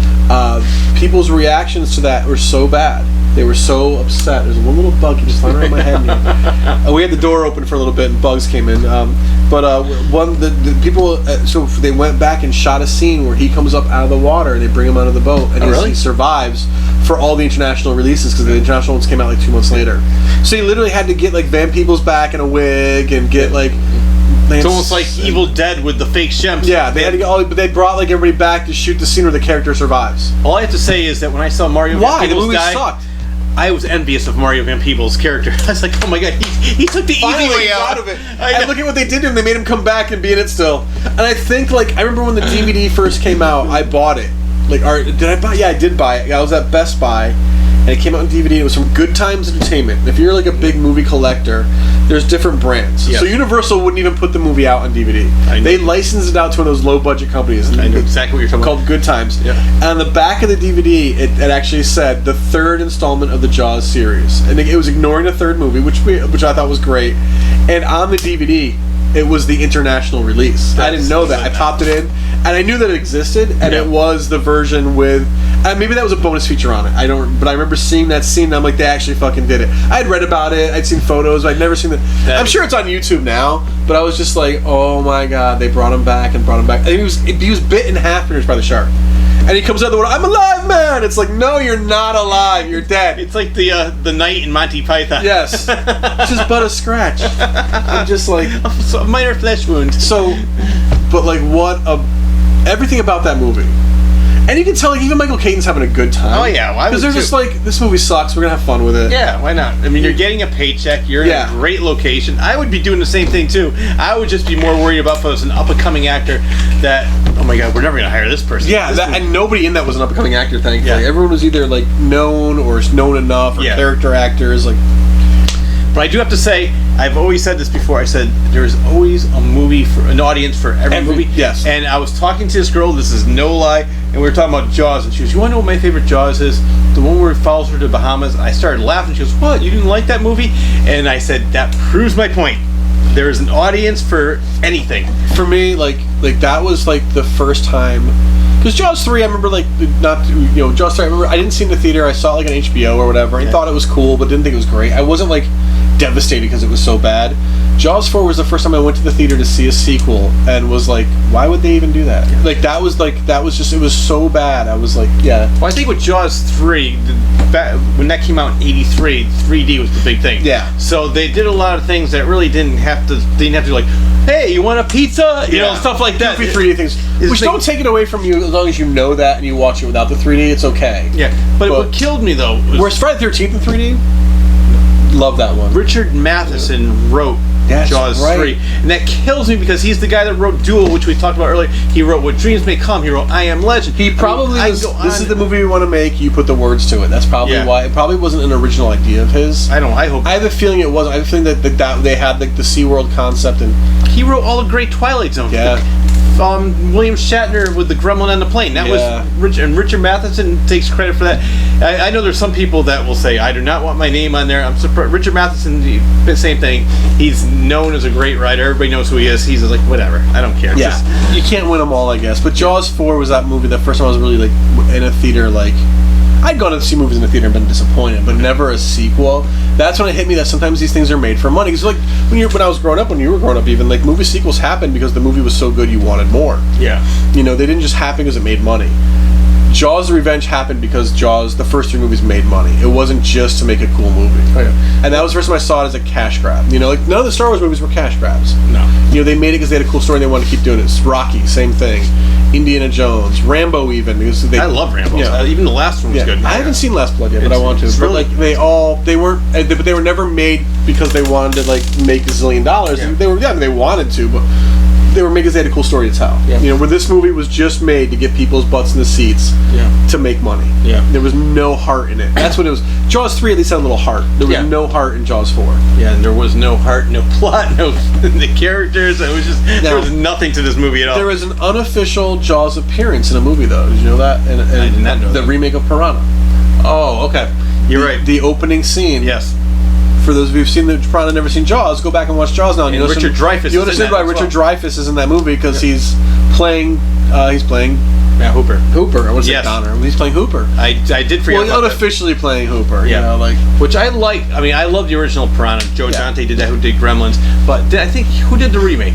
People's reactions to that were so bad. They were so upset. There's one little bug just flying around my head. We had the door open for a little bit, and bugs came in. The people. So they went back and shot a scene where he comes up out of the water, and they bring him out of the boat, and he survives for all the international releases because the international ones came out 2 months later. So he literally had to get Van Peebles back in a wig and get It's almost like Evil Dead with the fake Shemps. Yeah, they had to get they brought everybody back to shoot the scene where the character survives. All I have to say is that when I saw Mario Van Peebles the movie sucked. I was envious of Mario Van Peebles' character. I was like, oh my god, he took the easy way out of it. And look at what they did to him. They made him come back and be in it still. And I think I remember when the DVD first came out, I bought it. Did I buy? Yeah, I did buy it. I was at Best Buy. And it came out on DVD. It was from Good Times Entertainment. If you're a big movie collector, there's different brands. Yes. So Universal wouldn't even put the movie out on DVD. They licensed it out to one of those low-budget companies. I know exactly what you're talking about. Called Good Times. Yeah. And on the back of the DVD, it actually said the third installment of the Jaws series. And it was ignoring the third movie, which I thought was great. And on the DVD, it was the international release. I didn't know that. I popped it in, And I knew that it existed, and Yeah. it was the version with... maybe that was a bonus feature on it. But I remember seeing that scene, and I'm like, they actually fucking did it. I had read about it, I'd seen photos, I'd never seen I'm sure it's on YouTube now, but I was just like, oh my god, they brought him back and brought him back. And he was bit in half by the shark. And he comes out of the water, I'm alive, man! It's like, no, you're not alive, you're dead. It's like the knight in Monty Python. Yes. Just but a scratch. I'm just like... So, a minor flesh wound. So, but like, everything about that movie. And you can tell, like, even Michael Keaton's having a good time. Oh, yeah. Well, because they're just like, this movie sucks, we're gonna have fun with it. Yeah, why not? I mean, you're getting a paycheck, you're in a great location. I would be doing the same thing, too. I would just be more worried about if I was an up-and-coming actor that, oh my god, we're never gonna hire this person. Yeah, and nobody in that was an up-and-coming actor, thankfully. Yeah. Everyone was either, like, known or known enough, or character actors, like... But I do have to say, I've always said this before. I said there's always a movie for an audience for every movie. Yes. And I was talking to this girl. This is no lie. And we were talking about Jaws, and she goes, "You want to know what my favorite Jaws is? The one where it follows her to the Bahamas." And I started laughing. She goes, "What? You didn't like that movie?" And I said, "That proves my point. There is an audience for anything." For me, like that was like the first time. Because Jaws 3, I remember, like, Jaws 3, I remember I didn't see it in the theater. I saw it, like, on HBO or whatever. I thought it was cool, but didn't think it was great. I wasn't, like, devastated because it was so bad. Jaws 4 was the first time I went to the theater to see a sequel and was like, why would they even do that? Yeah. That was just, it was so bad. I was like, yeah. Well, I think with Jaws 3, when that came out in '83, 3D was the big thing. Yeah. So they did a lot of things that really didn't have to like, hey, you want a pizza? You know, stuff like that. Goofy 3D things. Which don't take it away from you as long as you know that and you watch it without the 3D, it's okay. Yeah. But what killed me, though, was... Where's Friday the 13th in 3D? Love that one. Richard Matheson wrote Jaws 3. And that kills me because he's the guy that wrote Duel, which we talked about earlier. He wrote What Dreams May Come. He wrote I Am Legend. He probably this is the movie we want to make, you put the words to it. That's probably why. It probably wasn't an original idea of his. I hope. I have a feeling it wasn't. I have a feeling that they had like the SeaWorld concept. And he wrote all the great Twilight Zone. Yeah. William Shatner with the Gremlin on the plane. That was Richard Matheson takes credit for that. I know there's some people that will say I do not want my name on there. I'm surprised. Richard Matheson, the same thing. He's known as a great writer. Everybody knows who he is. He's like whatever. I don't care. Yeah, you can't win them all, I guess. But Jaws 4 was that movie. The first time I was really like in a theater. Like I'd gone to see movies in the theater and been disappointed, but never a sequel. That's when it hit me that sometimes these things are made for money. Because like when I was growing up, when you were growing up, even like movie sequels happened because the movie was so good you wanted more. Yeah. You know, they didn't just happen because it made money. Jaws: The Revenge happened because Jaws, the first 3 movies, made money. It wasn't just to make a cool movie. Oh, yeah. And that was the first time I saw it as a cash grab. You know, like none of the Star Wars movies were cash grabs. No. You know, they made it because they had a cool story and they wanted to keep doing it. Rocky, same thing. Indiana Jones, Rambo, even because I love Rambo. Yeah. Even the last one was good. I haven't seen Last Blood yet, but I want to. But really, like they were never made because they wanted to like make $1 zillion. Yeah. They wanted to, but they were made because they had a cool story to tell. Yeah. You know, where this movie was just made to get people's butts in the seats to make money. Yeah. There was no heart in it. That's what it was. Jaws 3 at least had a little heart. There was no heart in Jaws 4. Yeah, and there was no heart, no plot, no the characters. It was just there was nothing to this movie at all. There was an unofficial Jaws appearance in a movie though. Did you know that? And I did not know the remake of Piranha. Oh, okay. You're right. The opening scene. Yes. For those of you who've seen the Piranha, never seen Jaws, go back and watch Jaws now. And Richard Dreyfuss. You understand why Richard Dreyfuss is in that movie because he's playing. Hooper. Hooper. I want to say Donner. He's playing Hooper. I did forget. Well, unofficially playing Hooper. Yeah. You know, like which I like. I mean, I love the original Piranha. Joe Dante did that. Who did Gremlins? But I think who did the remake?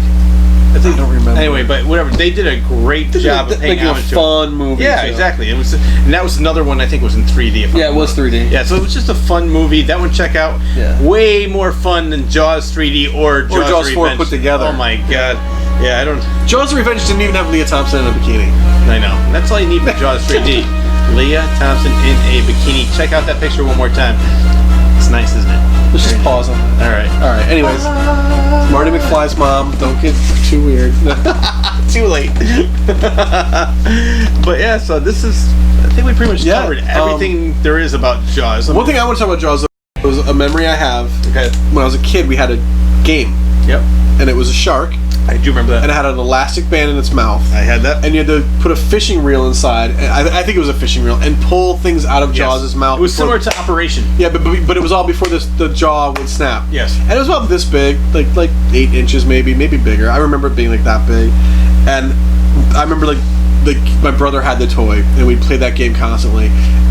I don't remember. Anyway, but whatever. They did a great job of paying homage to it. Fun movie. Yeah, too. Exactly. It was, and that was another one. I think was in 3D. It was 3D. Yeah, so it was just a fun movie. That one, check out. Yeah. Way more fun than Jaws 3D or Jaws 4 put together. Oh my god. Yeah, I don't. Jaws: The Revenge didn't even have Leah Thompson in a bikini. I know. That's all you need for Jaws 3D. Leah Thompson in a bikini. Check out that picture one more time. It's nice, isn't it? Let's just pause on that. All right. Anyways, Marty McFly's mom. Don't get too weird. Too late. But yeah, so this is. I think we pretty much covered everything there is about Jaws. One thing I want to talk about Jaws was a memory I have. Okay. When I was a kid, we had a game. Yep. And it was a shark. I do remember that. And it had an elastic band in its mouth. I had that. And you had to put a fishing reel inside. I think it was a fishing reel. And pull things out of Jaws' mouth. It was similar to Operation. Yeah, but it was all before the jaw would snap. Yes. And it was about this big, like 8 inches maybe bigger. I remember it being like that big. And I remember like my brother had the toy, and we'd play that game constantly,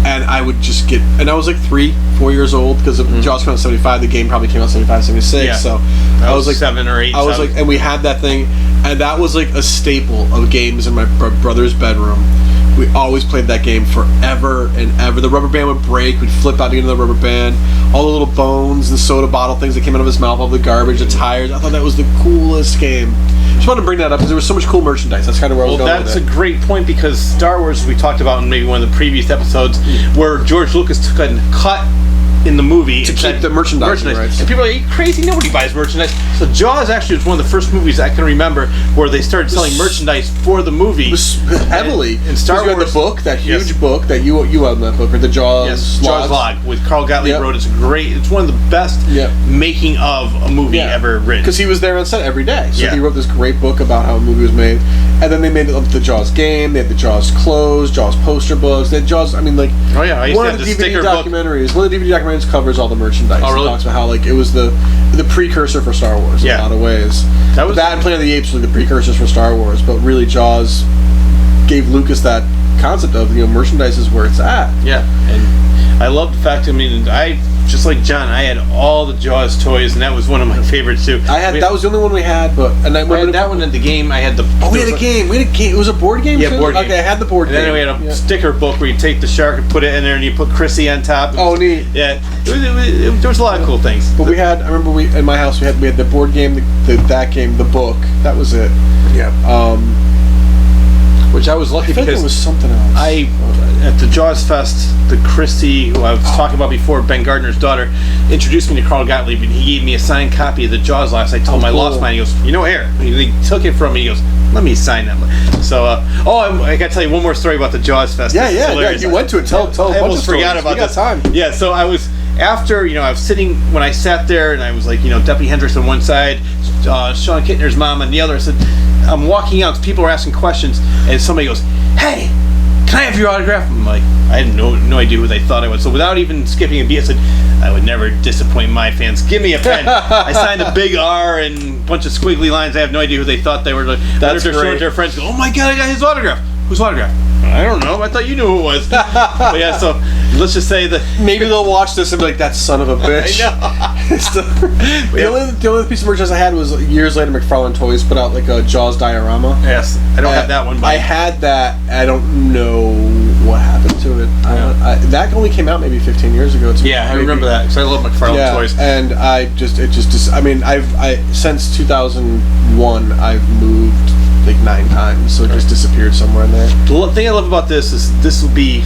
and I would just get, and I was like 3-4 years old, because Jaws came out in 75, the game probably came out in 75, 76, Yeah. so I was like 7 or 8. I was like, and we had that thing, and that was like a staple of games in my brother's bedroom. We always played that game forever and ever. The rubber band would break, we'd flip out to get into the rubber band, all the little bones and soda bottle things that came out of his mouth, all the garbage, the tires. I thought that was the coolest game. Just wanted to bring that up because there was so much cool merchandise. That's kind of where I was going that's with it. a great point, because Star Wars, we talked about in maybe one of the previous episodes, where George Lucas took a cut in the movie To keep the merchandise rights. And people are like, "Are you crazy? Nobody buys merchandise." So Jaws actually was one of the first movies I can remember where they started selling merchandise for the movie. Heavily. In Star Wars, you had the book, that huge Yes. book that you own that book, or the Jaws. Yes, Jaws Log with Carl Gottlieb Yep. wrote. It's great. It's one of the best Yep. making of a movie ever written. Because he was there on set every day. So Yeah. he wrote this great book about how a movie was made. And then they made the Jaws game, they had the Jaws clothes, Jaws poster books, they had Jaws, I mean, like, Oh, yeah, I used one to of have the the DVD sticker book. documentaries, one of the DVD documentaries covers all the merchandise. Oh, really? It talks about how, like, it was the precursor for Star Wars in Yeah. a lot of ways. That was- and Planet of the Apes were the precursors for Star Wars, but really Jaws gave Lucas that concept of, merchandise is where it's at. Yeah, and I love the fact. I mean, I just like John. I had all the Jaws toys, and that was one of my favorites too. That was the only one we had, but I had that one at the game. I had the. we had a game. It was a board game. Yeah, too? board game. Okay, I had the board And game. then we had a sticker book where you take the shark and put it in there, and you put Chrissy on top. Oh, neat. Yeah, there was a lot of cool things. But we had. I remember in my house we had the board game, that game, the book. That was it. Yeah. Which I was lucky I feel like because it was something else. at the Jaws Fest, the Christy, who I was talking about before, Ben Gardner's daughter, introduced me to Carl Gottlieb, and he gave me a signed copy of the Jaws Last. I told him I lost mine. He goes, here. He took it from me. He goes, let me sign that. So, I got to tell you one more story about the Jaws Fest. Yeah, This is yeah. hilarious. You went to it. Tell I a bunch almost of forgot stories. about We got this. time. Yeah, so I was after, I was sitting when I sat there, and I was like, Deputy Hendricks on one side, Sean Kittner's mom on the other. I said, I'm walking out, people are asking questions, and somebody goes, "Hey, can I have your autograph?" I'm like, I had no idea who they thought I was. So without even skipping a beat, I said, I would never disappoint my fans. Give me a pen. I signed a big R and a bunch of squiggly lines. I have no idea who they thought they were. That's they're showing great. their friends. Go, oh my God, I got his autograph. Whose autograph? I don't know. I thought you knew who it was. But yeah, so let's just say that. Maybe they'll watch this and be like, "That son of a bitch." The only piece of merchandise I had was years later. McFarlane Toys put out like a Jaws diorama. Yes, I don't have that one. But I had that. I don't know what happened to it. That only came out maybe 15 years ago. Yeah, I remember that because I love McFarlane Toys. And since 2001, I've moved like 9 times, so it just disappeared somewhere in there. The thing I love about this is this will be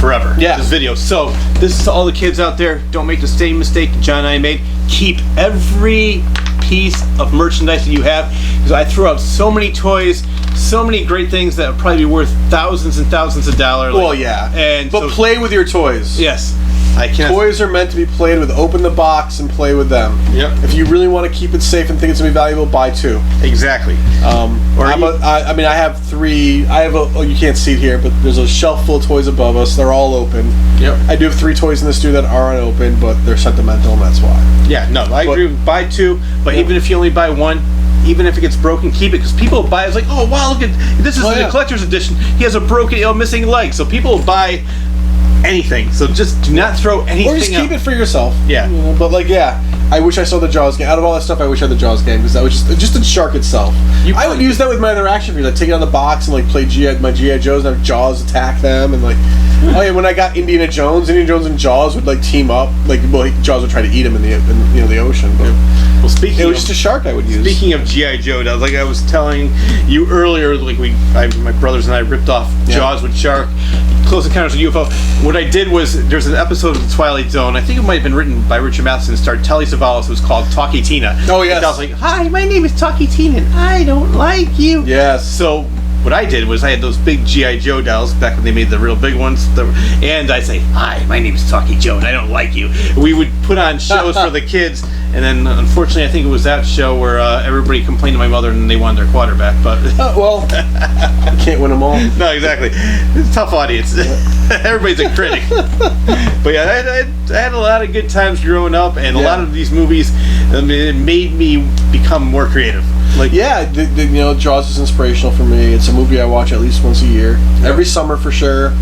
forever. Yeah. This video. So this is to all the kids out there. Don't make the same mistake that John and I made. Keep every piece of merchandise that you have, because I threw out so many toys, so many great things that would probably be worth thousands and thousands of dollars. Well, yeah. But Play with your toys. Yes. I can't. Toys are meant to be played with. Open the box and play with them. Yep. If you really want to keep it safe and think it's going to be valuable, buy 2. Exactly. I have 3. I have you can't see it here, but there's a shelf full of toys above us. They're all open. Yep. I do have 3 toys in the studio that are unopened, but they're sentimental, and that's why. Yeah, no, I agree. Buy 2, but even if you only buy 1, even if it gets broken, keep it, because people buy. It's like, oh wow, look at this is the collector's edition. He has a broken, missing leg, so people will buy anything. So just do not throw anything. Or just keep out. it for yourself. Yeah. But I wish I saw the Jaws game. Out of all that stuff, I wish I had the Jaws game, because that was just the shark itself. I would use that with my other action figures. I'd take it out of the box and play my G.I. Joes and have Jaws attack them, and when I got Indiana Jones and Jaws would team up. Jaws would try to eat him in the ocean. But well, speaking, it was just a shark I would use. Speaking of G.I. Joe, like I was telling you earlier, my brothers and I ripped off Jaws with shark. Close Encounters with UFO. What I did was, there's an episode of The Twilight Zone, I think it might have been written by Richard Matheson, starred Telly Savalas. It was called Talkie Tina. Oh, yes. And I was like, hi, my name is Talkie Tina, and I don't like you. Yes. So what I did was I had those big G.I. Joe dolls back when they made the real big ones, and I'd say, hi, my name is Talkie Joe, and I don't like you. We would put on shows for the kids, and then unfortunately I think it was that show where everybody complained to my mother and they wanted their quarterback. But you can't win them all. No, exactly. It's a tough audience. Everybody's a critic. But yeah, I had a lot of good times growing up, and a lot of these movies, it made me become more creative. Like, Jaws is inspirational for me. It's a movie I watch at least once a year, every summer for sure.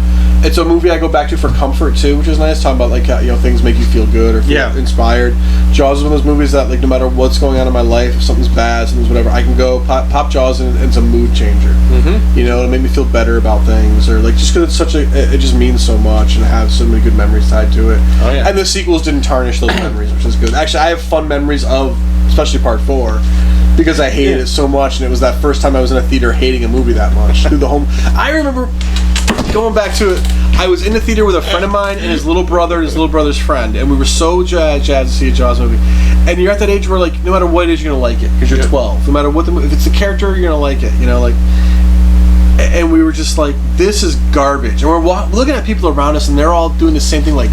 It's a movie I go back to for comfort too, which is nice. Talking about like how, things make you feel good or feel inspired. Jaws is one of those movies that like no matter what's going on in my life, if something's bad, something's whatever, I can go pop Jaws and it's a mood changer. Mm-hmm. It'll make me feel better about things, or like just because it's it just means so much and I have so many good memories tied to it. Oh yeah. And the sequels didn't tarnish those memories, which is good. Actually, I have fun memories of especially Part 4. Because I hated it so much, and it was that first time I was in a theater hating a movie that much. Through the home, I remember going back to it. I was in the theater with a friend of mine and his little brother and his little brother's friend, and we were so jazzed to see a Jaws movie. And you're at that age where, like, no matter what it is, you're gonna like it because you're 12. No matter what if it's the character, you're gonna like it. And we were just like, this is garbage. And we're looking at people around us, and they're all doing the same thing, like.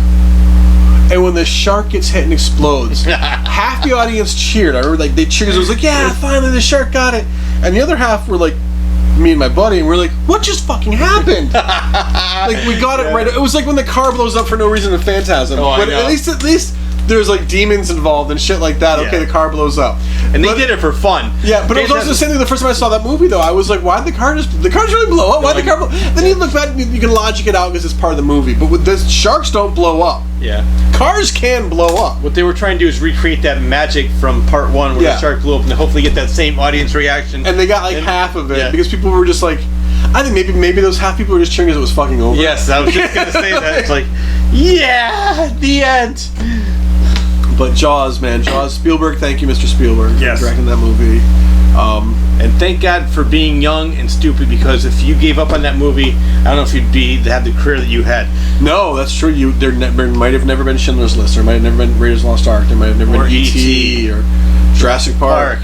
And when the shark gets hit and explodes, half the audience cheered. I remember, like, they cheered. It was like, yeah, finally the shark got it. And the other half were like, me and my buddy, and we're like, what just fucking happened? Like, we got it right. It was like when the car blows up for no reason in Phantasm. But at least there's like demons involved and shit like that. Okay, the car blows up. And they did it for fun. Yeah, but it was also the same thing the first time I saw that movie, though. I was like, why'd the car really blow up? Why'd the car blow up? Then you look back and you can logic it out because it's part of the movie. But with this, sharks don't blow up. Yeah. Cars can blow up. What they were trying to do is recreate that magic from Part 1 where the shark blew up and hopefully get that same audience reaction. And they got like half of it because people were just like, I think maybe those half people were just cheering because it was fucking over. Yes, I was just going to say that. It's like, yeah, the end. But Jaws, man. Spielberg, thank you, Mr. Spielberg, for directing that movie. And thank God for being young and stupid, because if you gave up on that movie, I don't know if you'd have the career that you had. No, that's true. There might have never been Schindler's List. There might have never been Raiders of the Lost Ark. There might have never been E.T. or Jurassic Park.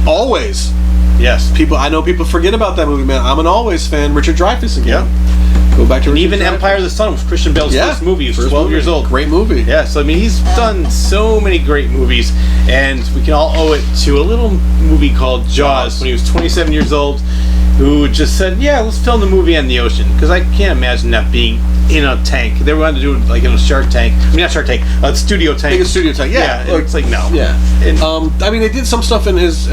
Always. Yes. I know people forget about that movie, man. I'm an Always fan. Richard Dreyfuss again. Yep. Go back to and even Empire of the Sun was Christian Bale's first movie. He was 12 years old. Great movie. Yeah, so I mean, he's done so many great movies, and we can all owe it to a little movie called Jaws when he was 27 years old, who just said, yeah, let's film the movie on the ocean, because I can't imagine that being in a tank. They wanted to do it like in a Shark Tank. I mean, not Shark Tank, a studio tank. Like a studio tank, yeah. It's like, no. Yeah. And, I mean, they did some stuff in his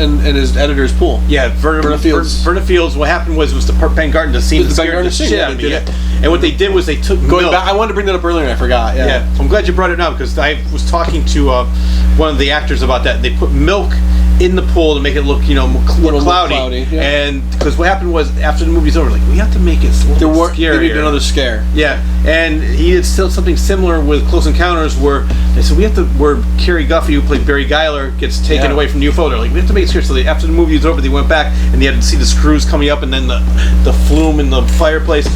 editor's pool. Yeah, Verna Fields. Verna Fields, what happened was the Ben Garden, the scene that scared the shit out of me. And what they did was they took milk. Back, I wanted to bring that up earlier and I forgot. Yeah. I'm glad you brought it up, because I was talking to one of the actors about that. They put milk in the pool to make it look, more cloudy. Yeah. And because what happened was, after the movie's over, like, we have to make it a little scarier. They needed another scare. Yeah, and he did still something similar with Close Encounters, where they said where Kerry Guffey, who played Barry Geiler, gets taken away from the UFO. They're like, we have to make it scary. So after the movie was over, they went back and they had to see the screws coming up and then the flume in the fireplace.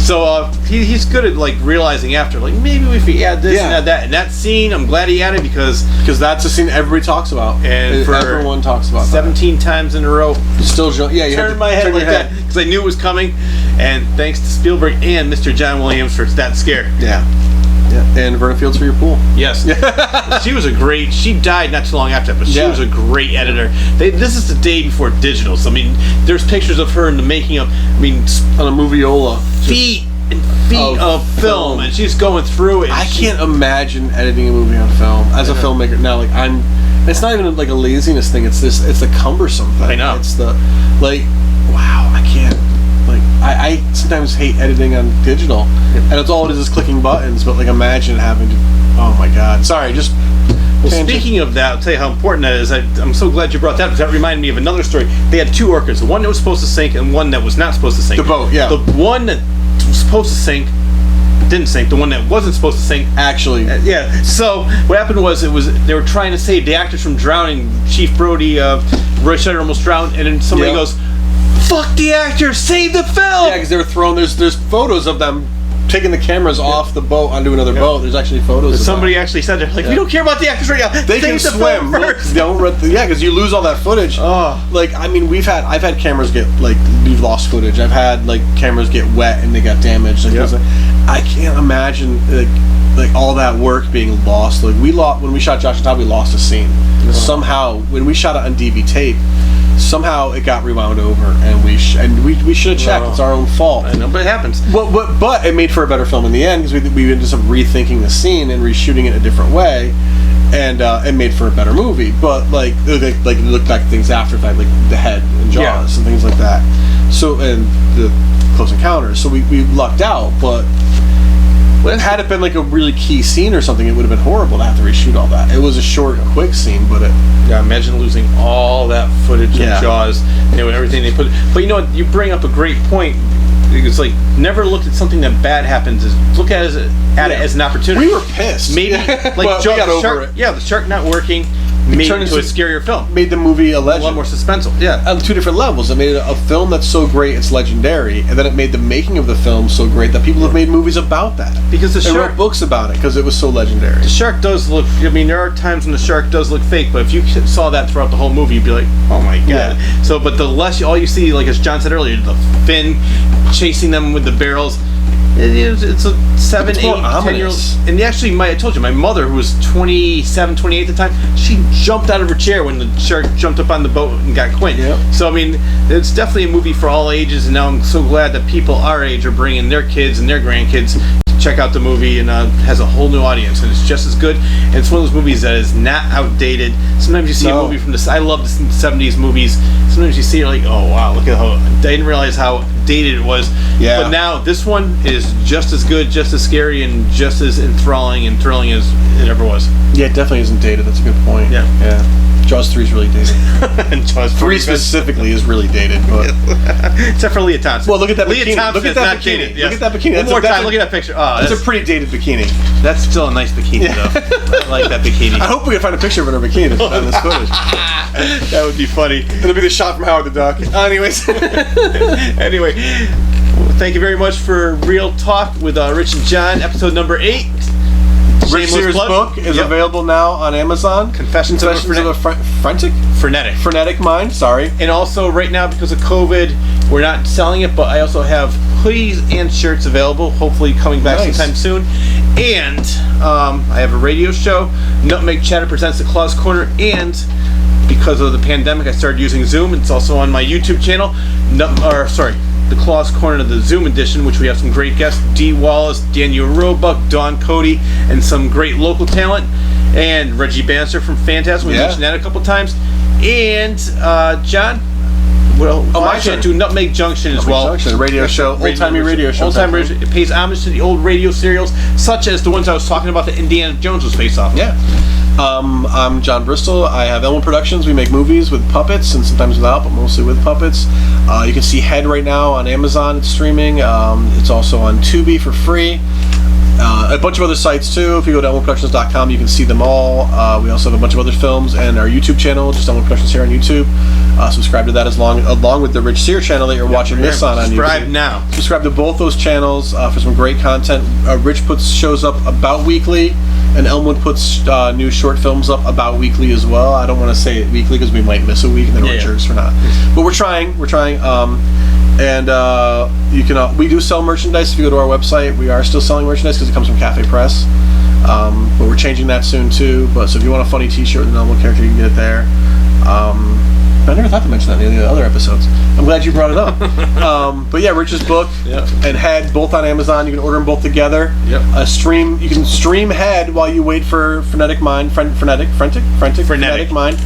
So he's good at like realizing after, like, maybe if we add this and add that. And that scene, I'm glad he added, because that's a scene everybody talks about, and everyone talks about 17 times in a row. Still, you turned my head like that because I knew it was coming. And thanks to Spielberg and Mr. John Williams for that scare. Yeah. And Verna Fields for your pool. Yes. She died not too long after that, but she was a great editor. This is the day before digital. So, I mean, there's pictures of her in the making of, on a moviola. Feet of film, and she's going through it. I can't imagine editing a movie on film as a filmmaker now. Like, it's not even like a laziness thing. It's the cumbersome thing. I know. It's the, like, wow, I can't. Like, I sometimes hate editing on digital, and it's all it is clicking buttons. But like, imagine having to. Oh my God! Sorry, just. Well, speaking of that, I'll tell you how important that is. I'm so glad you brought that up, because that reminded me of another story. They had two orcas, the one that was supposed to sink and one that was not supposed to sink. The boat, yeah. The one that was supposed to sink didn't sink. The one that wasn't supposed to sink actually. Yeah. So what happened was they were trying to save the actors from drowning. Chief Brody, Roy Scheider almost drowned, and then somebody goes, "Fuck the actors! Save the film!" Yeah, because they were thrown. There's photos of them taking the cameras off the boat onto another boat. There's actually photos. But somebody actually said they're like, we don't care about the actors right now. They can swim. First. Because you lose all that footage. Oh. Like, I mean, I've had cameras we've lost footage. I've had like cameras get wet and they got damaged. I can't imagine like all that work being lost. Like when we shot Josh and Todd, we lost a scene. Somehow when we shot it on DV tape, somehow it got rewound over, and we should have checked. It's our own fault. I know, but it happens. But it made for a better film in the end, because we ended up rethinking the scene and reshooting it a different way, and it made for a better movie. But like look back at things after the fact, like the Head and Jaws and things like that. So and the Close Encounters. So we lucked out, but. Had it been like a really key scene or something, it would have been horrible to have to reshoot all that. It was a short, quick scene, but it... Yeah, imagine losing all that footage of Jaws, and everything they put... But you know what, you bring up a great point. It's like, never look at something that bad happens, look at it as an opportunity. We were pissed. Maybe, like, Jaws, we got over shark, it. Yeah, the shark not working made it into a scarier film. Made the movie a legend. A lot more suspenseful, yeah. On two different levels. It made it a film that's so great it's legendary, and then it made the making of the film so great that people have made movies about that. Because the shark... wrote books about it, because it was so legendary. The shark does look... I mean, there are times when the shark does look fake, but if you saw that throughout the whole movie, you'd be like, oh my god. Yeah. So, but the less... All you see, like as John said earlier, the fin chasing them with the barrels... It's a 7, 8, 10-year-old. And actually, I told you, my mother, who was 27, 28 at the time, she jumped out of her chair when the shark jumped up on the boat and got Quint. Yep. So, I mean, it's definitely a movie for all ages, and now I'm so glad that people our age are bringing their kids and their grandkids to check out the movie, and has a whole new audience, and it's just as good. And it's one of those movies that is not outdated. Sometimes you see a movie from I love the 70s movies. Sometimes you see it like, oh wow, look at how... I didn't realize how dated it was. Yeah. But now this one is just as good, just as scary, and just as enthralling and thrilling as it ever was. Yeah, it definitely isn't dated. That's a good point. Yeah. Jaws 3 is really dated. And Jaws 3 specifically is really dated, but... Except for Leah Thompson. Well, look at that Leah bikini. Thompson Look at that is not bikini. dated. Yes. Look at that bikini. One more time, look at that picture. Oh, that's a pretty dated bikini. That's still a nice bikini, though. I like that bikini. I hope we can find a picture of her in her bikini to put on this footage. That would be funny. It'll be the shot from Howard the Duck. Anyways. Anyway, thank you very much for Real Talk with Rich and John, episode number 8. Rich Cyr's book is available now on Amazon. Confessions of a Frenetic Mind, sorry. And also, right now, because of COVID, we're not selling it, but I also have hoodies and shirts available, hopefully coming back sometime soon. And I have a radio show, Nutmeg Chatter presents The Claw's Corner, and because of the pandemic, I started using Zoom. It's also on my YouTube channel, The Claw's Corner, the Zoom edition, which we have some great guests, Dee Wallace, Daniel Roebuck, Dawn Cody, and some great local talent, and Reggie Bannister from Phantasm. We mentioned that a couple times. And John, I should do Nutmeg Junction as well. Junction, a radio show, old-timey radio show. Old-timey radio. It pays homage to the old radio serials, such as the ones I was talking about that Indiana Jones was based off of. Yeah. I'm Jon Bristol. I have Elmo Productions. We make movies with puppets and sometimes without, but mostly with puppets. You can see Head right now on Amazon. It's streaming. It's also on Tubi for free. A bunch of other sites too. If you go to elmoproductions.com, you can see them all. We also have a bunch of other films and our YouTube channel, just Elmo Productions here on YouTube. Subscribe to that along with the Rich Cyr channel that you're watching this on YouTube. Subscribe now. Subscribe to both those channels for some great content. Rich puts shows up about weekly, and Elmwood puts new short films up about weekly as well. I don't want to say it weekly because we might miss a week and then we're jerks for not. But we're trying. And you can. We do sell merchandise. If you go to our website, we are still selling merchandise because it comes from Cafe Press. But we're changing that soon too. But so if you want a funny T-shirt with an Elmo character, you can get it there. I never thought to mention that in the other episodes. I'm glad you brought it up. But yeah, Rich's book and Head both on Amazon. You can order them both together. Yep. You can stream Head while you wait for Frenetic Mind. Frenetic Mind. Frenetic Mind.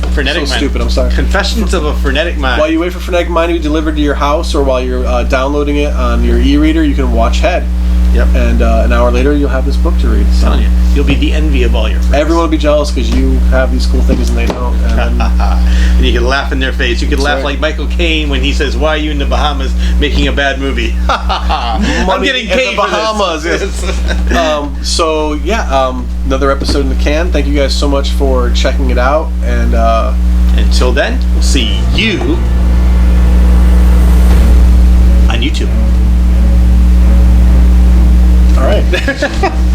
Stupid. I'm sorry. Confessions of a Frenetic Mind. While you wait for Frenetic Mind to be delivered to your house, or while you're downloading it on your e-reader, you can watch Head. Yep. And an hour later, you'll have this book to read. So. Telling you, you'll be the envy of all your friends. Everyone will be jealous because you have these cool things and they don't. And you can laugh in their face. You can laugh like Michael Caine when he says, "Why are you in the Bahamas making a bad movie?" I'm getting paid for Bahamas. Yes. So yeah, another episode in the can. Thank you guys so much for checking it out. And until then, we'll see you on YouTube. All right.